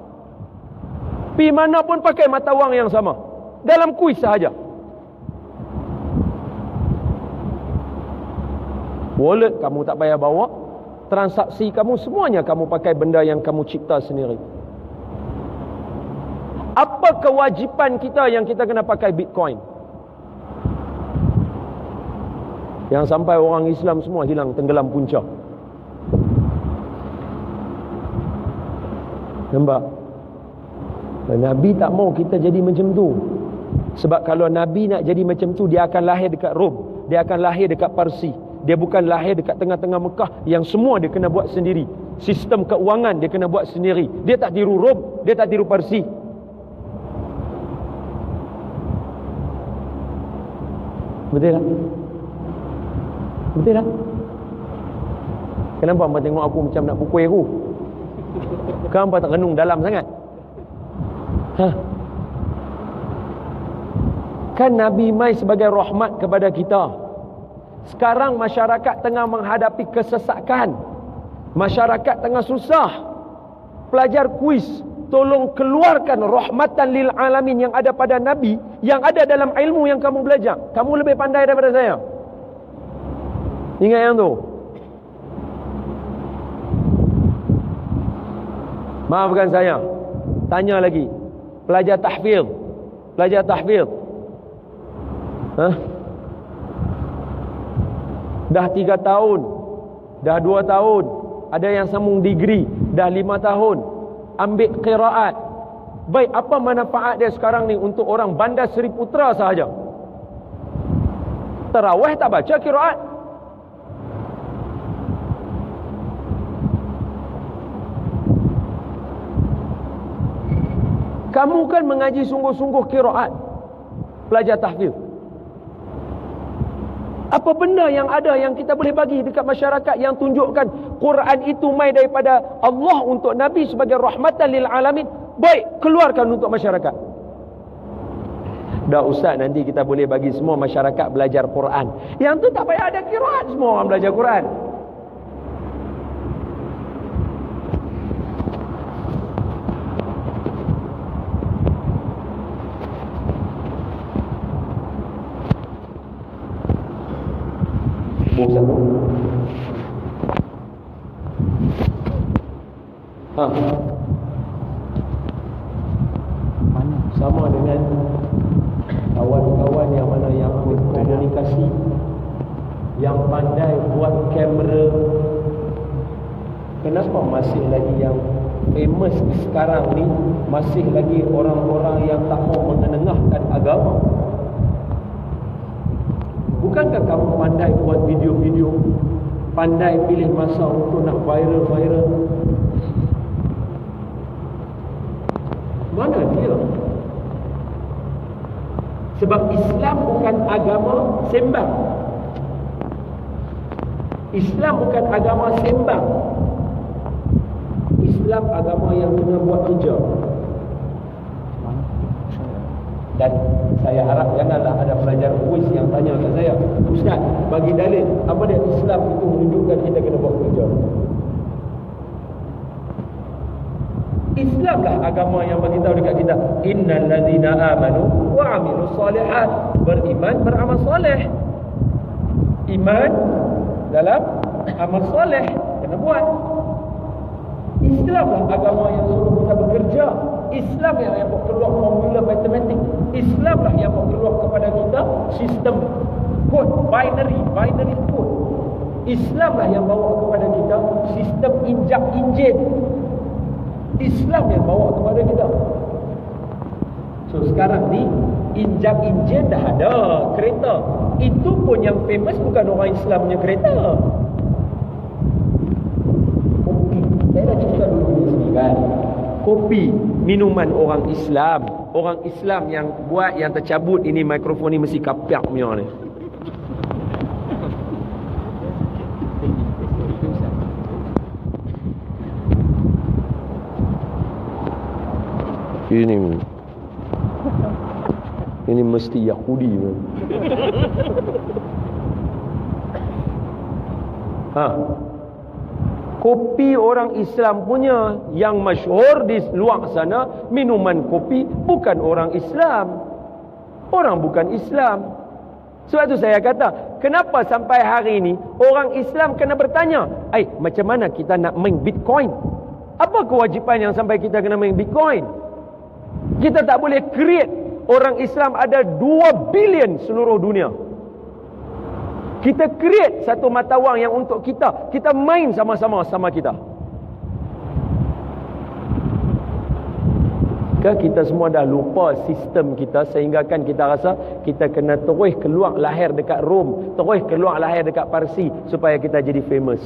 Pi mana pun pakai mata wang yang sama dalam kuis sahaja. Wallet kamu tak payah bawa, transaksi kamu semuanya kamu pakai benda yang kamu cipta sendiri. Apa kewajipan kita yang kita kena pakai Bitcoin? Yang sampai orang Islam semua hilang tenggelam punca. Nampak? Nabi tak mau kita jadi macam tu. Sebab kalau Nabi nak jadi macam tu, dia akan lahir dekat Rom, dia akan lahir dekat Parsi. Dia bukan lahir dekat tengah-tengah Mekah yang semua dia kena buat sendiri. Sistem keuangan dia kena buat sendiri. Dia tak tiru Rom, dia tak tiru Parsi. Betul tak? Betul tak? Kenapa hangpa tengok aku macam nak pukul aku? Kan hangpa tak renung dalam sangat? Kan Nabi mai sebagai rahmat kepada kita. Sekarang masyarakat tengah menghadapi kesesakan, masyarakat tengah susah. Pelajar kuis, tolong keluarkan rahmatan lil alamin yang ada pada Nabi, yang ada dalam ilmu yang kamu belajar. Kamu lebih pandai daripada saya. Ingat yang tu. Maafkan saya, tanya lagi. Pelajar tahfiz, pelajar tahfiz, dah 3 tahun, dah 2 tahun, ada yang sambung degree, dah 5 tahun, ambil qiraat. Baik, apa manfaat dia sekarang ni untuk orang Bandar Seri Putra sahaja? Tarawih tak baca qiraat. Kamu kan mengaji sungguh-sungguh qiraat, pelajar tahfiz. Apa benda yang ada yang kita boleh bagi dekat masyarakat yang tunjukkan Quran itu mai daripada Allah untuk Nabi sebagai rahmatan lil alamin? Baik, keluarkan untuk masyarakat. Dah ustaz, nanti kita boleh bagi semua masyarakat belajar Quran. Yang tu tak payah ada qiraat, semua orang belajar Quran. Sama dengan kawan-kawan yang mana yang komunikasi, yang pandai buat kamera. Kenapa masih lagi yang famous sekarang ni masih lagi orang-orang yang tak mau mengenengahkan agama? Bukankah kamu pandai buat video-video, pandai pilih masa untuk nak viral-viral? Mana dia? Sebab Islam bukan agama sembang. Islam bukan agama sembang. Islam agama yang kena buat kerja. Dan saya harap janganlah ada pelajar kuis yang tanya kat saya, ustaz, bagi dalil apa dia Islam itu menunjukkan kita kena buat kerja. Islamlah agama yang bagi tahu dekat kita, innal ladzina amanu wa amilus solihat, beriman beramal soleh. Iman dalam amal soleh kena buat. Islamlah agama yang suruh kita bekerja. Islam yang buat keluar formula matematik. Islamlah yang buat keluar kepada kita sistem kod binary code. Islamlah yang bawa kepada kita sistem injak injin. Islam yang bawa kepada kita. So sekarang ni injak injin dah ada kereta. Itu pun yang famous bukan orang Islam punya kereta. Okey, saya dah cerita dulu di sini kan. kopi minuman orang Islam. Orang Islam yang buat, yang tercabut ini mikrofon ni mesti kapiak punya ni. Ini mesti Yahudi man. Kopi orang Islam punya yang masyhur di luar sana, minuman kopi bukan orang Islam. Orang bukan Islam. Sebab tu saya kata, kenapa sampai hari ini orang Islam kena bertanya, macam mana kita nak main Bitcoin? Apa kewajipan yang sampai kita kena main Bitcoin? Kita tak boleh create. Orang Islam ada 2 bilion seluruh dunia. Kita create satu mata wang yang untuk kita main sama-sama sama kita. Kita semua dah lupa sistem kita, sehingga kan kita rasa kita kena terus keluar lahir dekat Rom, terus keluar lahir dekat Parsi supaya kita jadi famous.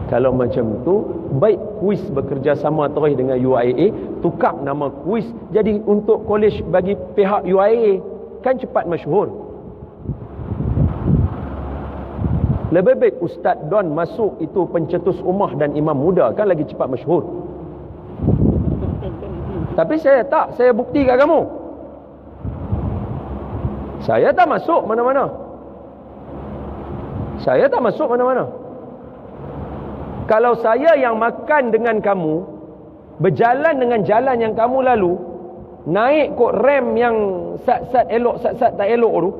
Kalau macam tu, baik kuis bekerjasama terus dengan UIA, tukar nama kuis jadi untuk college bagi pihak UIA, kan cepat masyhur. Lebih baik Ustaz Don masuk itu pencetus ummah dan imam muda, kan lagi cepat masyhur. Tapi saya bukti kat kamu. Saya tak masuk mana-mana. Kalau saya yang makan dengan kamu, berjalan dengan jalan yang kamu lalu, naik kot rem yang sat-sat elok, sat-sat tak elok tu,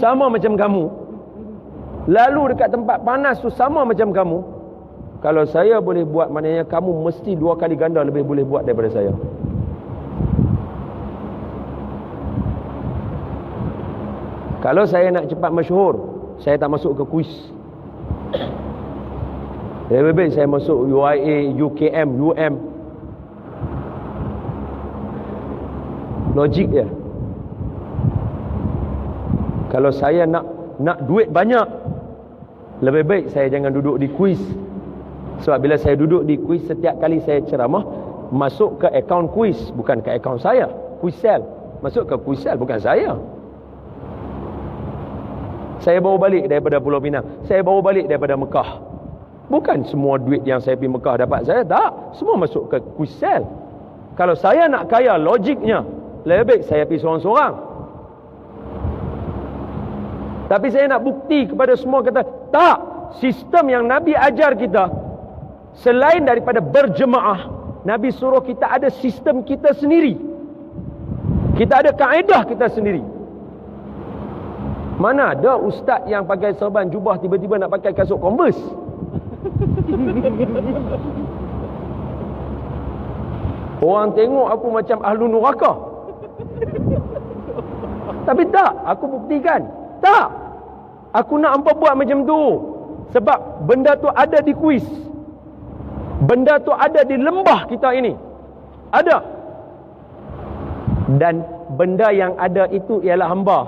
sama macam kamu, lalu dekat tempat panas tu sama macam kamu, kalau saya boleh buat, maknanya kamu mesti 2 kali ganda lebih boleh buat daripada saya. Kalau saya nak cepat masyhur, saya tak masuk ke kuis. Lebih baik saya masuk UIA, UKM, UM. Logik dia. Kalau saya nak duit banyak, lebih baik saya jangan duduk di kuis. Sebab bila saya duduk di kuis, setiap kali saya ceramah, masuk ke akaun kuis, bukan ke akaun saya. Kuisel. Masuk ke kuisel, bukan saya. Saya bawa balik daripada Pulau Pinang. Saya bawa balik daripada Mekah. Bukan semua duit yang saya pergi Mekah dapat saya. Tak. Semua masuk ke kuisel. Kalau saya nak kaya, logiknya, lebih baik saya pergi seorang-seorang. Tapi saya nak bukti kepada semua, kata, tak. Sistem yang Nabi ajar kita, selain daripada berjemaah, Nabi suruh kita ada sistem kita sendiri. Kita ada kaedah kita sendiri. Mana ada ustaz yang pakai serban jubah tiba-tiba nak pakai kasut Converse? Orang tengok aku macam ahlu neraka. Tapi tak, aku buktikan. Tak. Aku nak hampa buat macam tu. Sebab benda tu ada di kuis. Benda tu ada di lembah kita ini. Ada. Dan benda yang ada itu ialah hamba.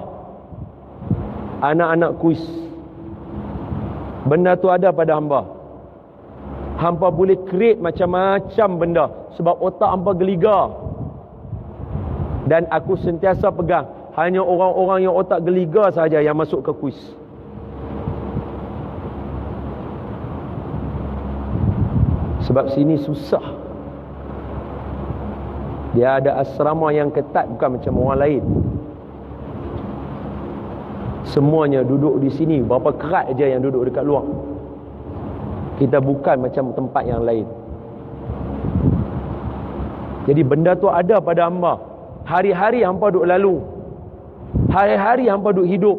Anak-anak kuis. Benda tu ada pada hamba. Hampa boleh create macam-macam benda sebab otak hampa geligar. Dan aku sentiasa pegang, hanya orang-orang yang otak geligar sahaja yang masuk ke kuis. Sebab sini susah. Dia ada asrama yang ketat, bukan macam orang lain. Semuanya duduk di sini, berapa kerat aja yang duduk dekat luar. Kita bukan macam tempat yang lain. Jadi benda tu ada pada hamba. Hari-hari hamba duk lalu. Hari-hari hamba duk hidup.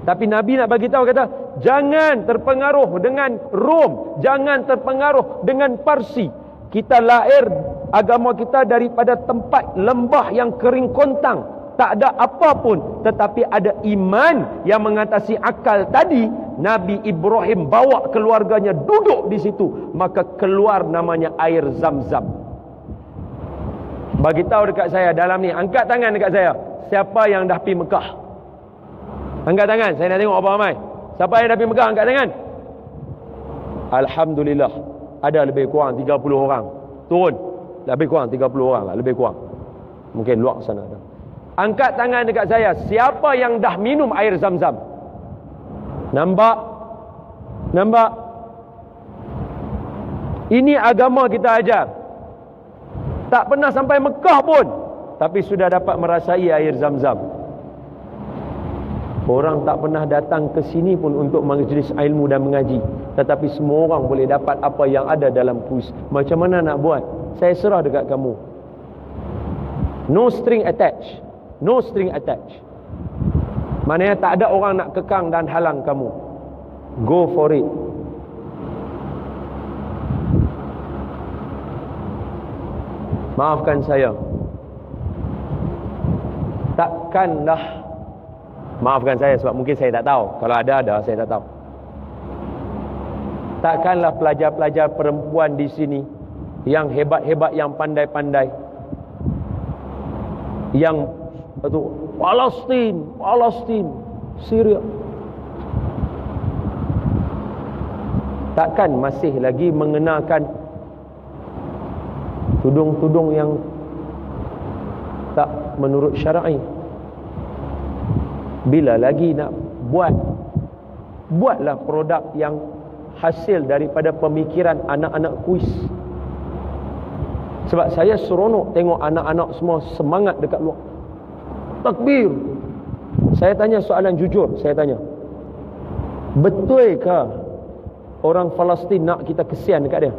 Tapi Nabi nak bagi tahu, kata, jangan terpengaruh dengan Rom, jangan terpengaruh dengan Parsi. Kita lahir agama kita daripada tempat lembah yang kering kontang, tak ada apa pun, tetapi ada iman yang mengatasi akal tadi. Nabi Ibrahim bawa keluarganya duduk di situ, maka keluar namanya air Zam-Zam. Bagi tahu dekat saya dalam ni, angkat tangan dekat saya, siapa yang dah pergi Mekah? Angkat tangan, saya nak tengok apa ramai. Siapa yang dah pergi Mekah, angkat tangan. Alhamdulillah, ada lebih kurang 30 orang turun. Lebih kurang 30 orang lah, lebih kurang. Mungkin luar sana ada. Angkat tangan dekat saya, siapa yang dah minum air Zam-Zam? Nampak? Nampak? Ini agama kita ajar. Tak pernah sampai Mekah pun, tapi sudah dapat merasai air Zam-Zam. Orang tak pernah datang ke sini pun untuk majlis ilmu dan mengaji, tetapi semua orang boleh dapat apa yang ada dalam kuis. Macam mana nak buat? Saya serah dekat kamu. No string attached. No string attached. Maknanya tak ada orang nak kekang dan halang kamu. Go for it. Maafkan saya. Takkanlah, maafkan saya sebab mungkin saya tak tahu. Kalau ada saya tak tahu. Takkanlah pelajar-pelajar perempuan di sini yang hebat-hebat, yang pandai-pandai, yang itu Palestin, Syria, takkan masih lagi mengenakan tudung-tudung yang tak menurut syar'i? Bila lagi nak buatlah produk yang hasil daripada pemikiran anak-anak kuis. Sebab saya seronok tengok anak-anak semua semangat dekat luar, takbir. Saya tanya soalan jujur, saya tanya, betulkah orang Palestin nak kita kesian dekat dia?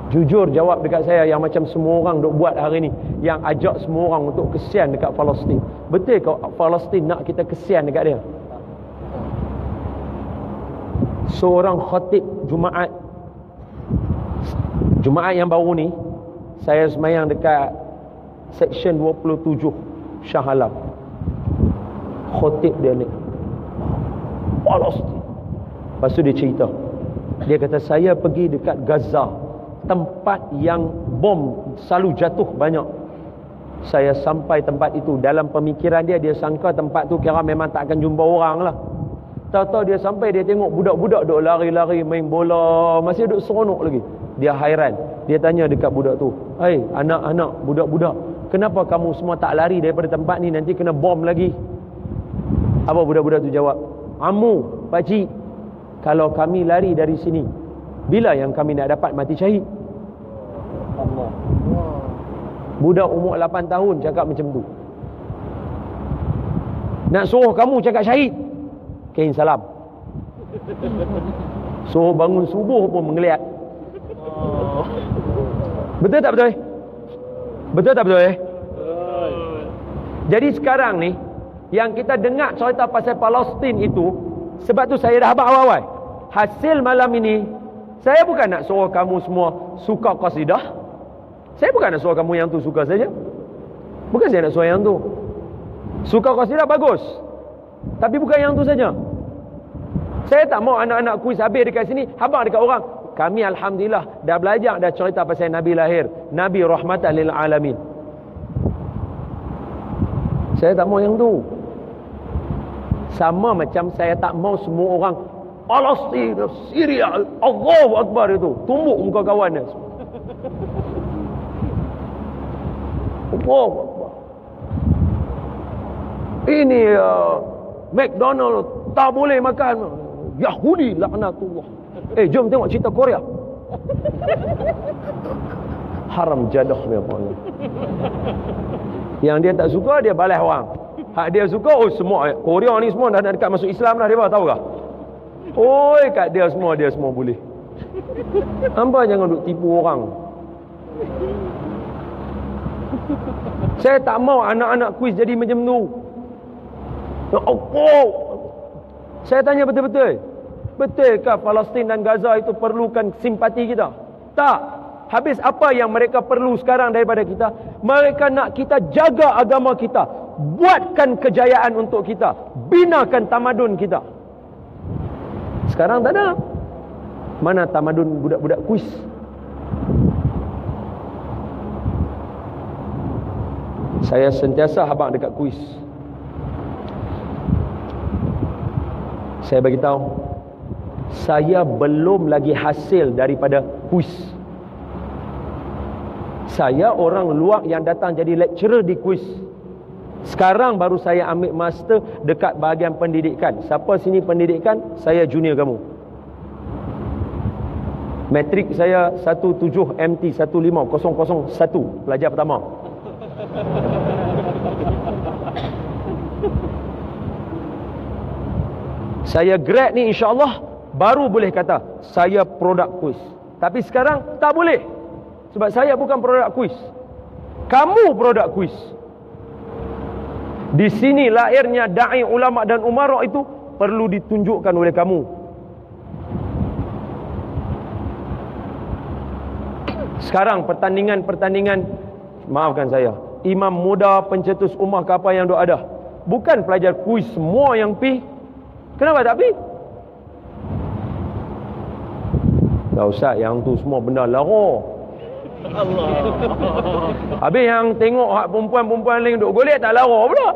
Jujur jawab dekat saya, yang macam semua orang duk buat hari ni, yang ajak semua orang untuk kesian dekat Palestin. Betul ke Palestin nak kita kesian dekat dia? Seorang khatib Jumaat yang baru ni, saya semayang dekat section 27 Shah Alam. Khatib dia ni Palestin. Lepas tu dia cerita, dia kata saya pergi dekat Gaza, tempat yang bom selalu jatuh banyak. Saya sampai tempat itu, dalam pemikiran dia sangka tempat tu kira memang tak akan jumpa orang lah. Tahu-tahu dia sampai, dia tengok budak-budak duk lari-lari main bola, masih duk seronok lagi. Dia hairan. Dia tanya dekat budak tu, "Hai, anak-anak, budak-budak, kenapa kamu semua tak lari daripada tempat ni, nanti kena bom lagi?" Apa budak-budak tu jawab? "Amu, pakcik, kalau kami lari dari sini, bila yang kami nak dapat mati syahid?" Allah. Budak umur 8 tahun cakap macam tu. Nak suruh kamu cakap syahid, kain salam. Suruh bangun subuh pun menggeliat. Betul tak betul? Betul tak betul? Jadi sekarang ni yang kita dengar cerita pasal Palestin itu, sebab tu saya dah abang awal. Hasil malam ini, saya bukan nak suruh kamu semua suka qasidah. Saya bukan nak suruh kamu yang tu suka saja. Bukan saya nak suruh yang tu. Suka qasidah bagus, tapi bukan yang tu saja. Saya tak mau anak-anak kuis habis dekat sini, habang dekat orang. Kami alhamdulillah dah belajar, dah cerita pasal Nabi lahir, Nabi rahmatan lil alamin. Saya tak mau yang tu. Sama macam saya tak mau semua orang Palestin, Syria, Allahu Akbar itu tumbuk muka kawan dia. Allahu Akbar. Ini McDonald tak boleh makan, Yahudi laknatullah. Jom tengok cerita Korea. Haram jadah dia apa. Yang dia tak suka, dia balas orang. Hak dia suka, semua Korea ni semua dah dekat masuk Islam dah, dia tahu tak? Kat dia semua boleh. Hamba jangan duk tipu orang. Saya tak mau anak-anak kuis jadi macam tu. Saya tanya betul-betul, betulkah Palestin dan Gaza itu perlukan simpati kita? Tak. Habis apa yang mereka perlu sekarang daripada kita? Mereka nak kita jaga agama kita, buatkan kejayaan untuk kita, binakan tamadun kita. Sekarang tak ada. Mana tamadun budak-budak kuis? Saya sentiasa habang dekat kuis. Saya bagi tahu, saya belum lagi hasil daripada kuis. Saya orang luar yang datang jadi lecturer di kuis. Sekarang baru saya ambil master dekat bahagian pendidikan. Siapa sini pendidikan, saya junior kamu. Matrik saya 17 MT 15001, pelajar pertama. Saya grad ni insya-Allah baru boleh kata saya produk kuis. Tapi sekarang tak boleh. Sebab saya bukan produk kuis. Kamu produk kuis. Di sini lahirnya dai ulama dan umara itu perlu ditunjukkan oleh kamu. Sekarang pertandingan, maafkan saya, imam muda, pencetus ummah ke apa yang dok ada, bukan pelajar kuis semua yang pi. Kenapa tak pi? Tak usah, yang tu semua benda lara. Allah. Habis yang tengok hak perempuan-perempuan lain duk golek tak lara pula.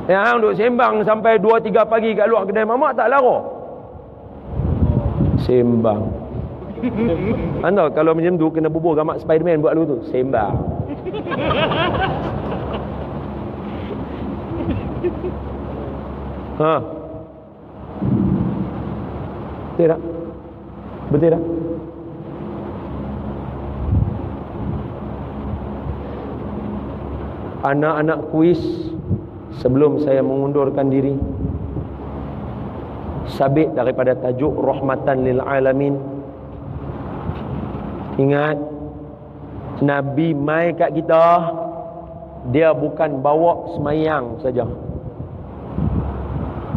Yang duk sembang sampai 2-3 pagi kat luar kedai mamak tak lara. Sembang. Anda kalau macam tu kena bubur gamak Spiderman buat lu tu. Sembang. Ha. Betul tak? Betul tak? Anak-anak kuis, sebelum saya mengundurkan diri, sabit daripada tajuk Rahmatan lil Alamin. Ingat, Nabi mai kat kita, dia bukan bawa semayang saja.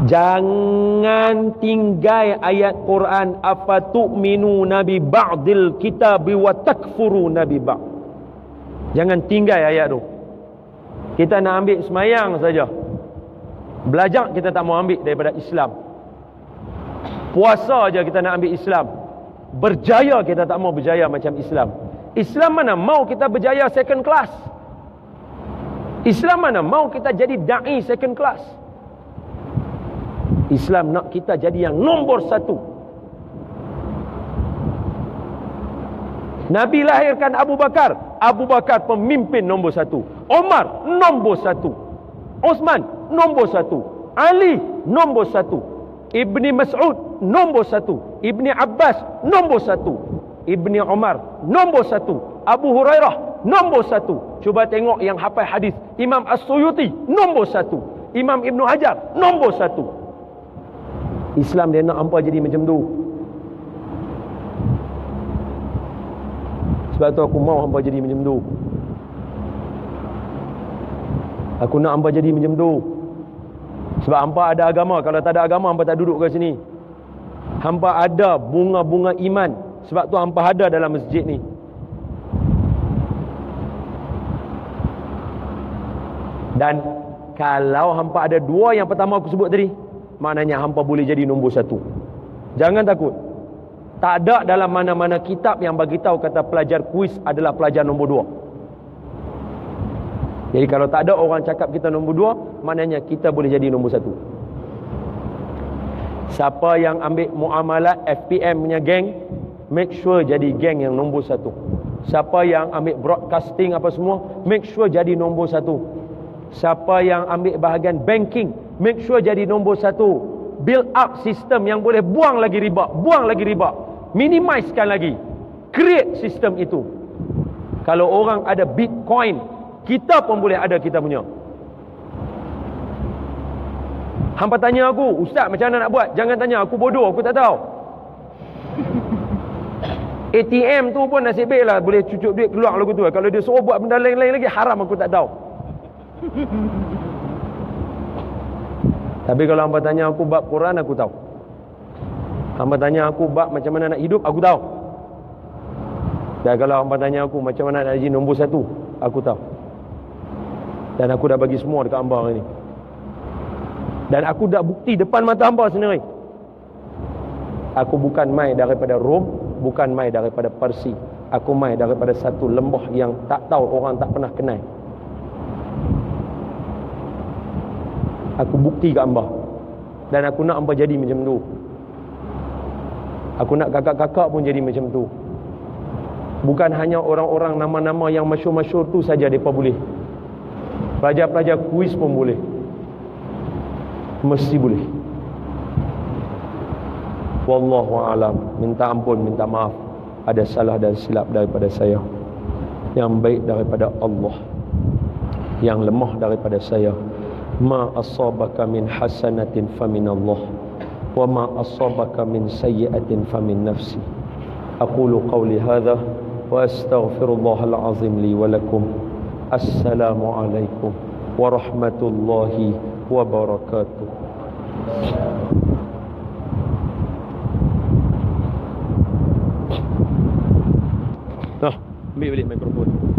Jangan tinggal ayat Quran, afatu'minu nabi ba'dil kitabi wa takfuru nabi ba'd. Jangan tinggal ayat tu. Kita nak ambil semayang saja. Belajar kita tak mau ambil daripada Islam. Puasa aja kita nak ambil Islam. Berjaya kita tak mau berjaya macam Islam. Islam mana mau kita berjaya second class. Islam mana mau kita jadi da'i second class. Islam nak kita jadi yang nombor satu. Nabi lahirkan Abu Bakar. Abu Bakar pemimpin nombor satu. Omar nombor satu. Osman nombor satu. Ali nombor satu. Ibni Mas'ud nombor satu. Ibni Abbas nombor satu. Ibni Umar nombor satu. Abu Hurairah nombor satu. Cuba tengok yang hafal hadis. Imam As-Suyuti nombor satu. Imam Ibn Hajar nombor satu. Islam dia nak hampa jadi macam tu. Sebab tu aku mau hampa jadi macam tu. Aku nak hampa jadi macam tu. Sebab hampa ada agama. Kalau tak ada agama, hampa tak duduk kat sini. Hampa ada bunga-bunga iman. Sebab tu hampa ada dalam masjid ni. Dan kalau hampa ada dua yang pertama aku sebut tadi, maknanya hampa boleh jadi nombor satu. Jangan takut. Tak ada dalam mana-mana kitab yang bagi tahu kata pelajar kuis adalah pelajar nombor dua. Jadi kalau tak ada orang cakap kita nombor dua, maknanya kita boleh jadi nombor satu. Siapa yang ambil muamalat FPM punya geng, make sure jadi geng yang nombor satu. Siapa yang ambil broadcasting apa semua, make sure jadi nombor satu. Siapa yang ambil bahagian banking, make sure jadi nombor satu. Build up sistem yang boleh buang lagi riba, minimizekan lagi, create sistem itu. Kalau orang ada Bitcoin, kita pun boleh ada kita punya. Hampa tanya aku, ustaz macam mana nak buat? Jangan tanya, aku bodoh, aku tak tahu. ATM tu pun nasib baik lah, boleh cucuk duit keluar lagu tu. Kalau dia suruh buat benda lain-lain lagi, haram aku tak tahu. Tapi kalau hampa tanya aku bab Quran, aku tahu. Hampa tanya aku bab macam mana nak hidup, aku tahu. Dan kalau hampa tanya aku macam mana nak jadi nombor satu, aku tahu. Dan aku dah bagi semua dekat hamba hari ni. Dan aku dah bukti depan mata hamba sendiri. Aku bukan mai daripada Rom, bukan mai daripada Parsi. Aku mai daripada satu lembah yang tak tahu orang tak pernah kenal. Aku bukti kat hamba. Dan aku nak hangpa jadi macam tu. Aku nak kakak-kakak pun jadi macam tu. Bukan hanya orang-orang nama-nama yang masyhur-masyhur tu saja mereka boleh. Pelajar-pelajar kuis pun boleh. Mesti boleh. Wallahu alam. Minta ampun, minta maaf ada salah dan silap daripada saya. Yang baik daripada Allah, yang lemah daripada saya. Ma asabaka min hasanatin faminallah, wa ma asabaka min sayyi'atin famin nafsi. Aqulu qawli hadha wa astaghfirullahal azim li wa lakum. Assalamu alaikum warahmatullahi wabarakatuh. Ambil balik mikrofon.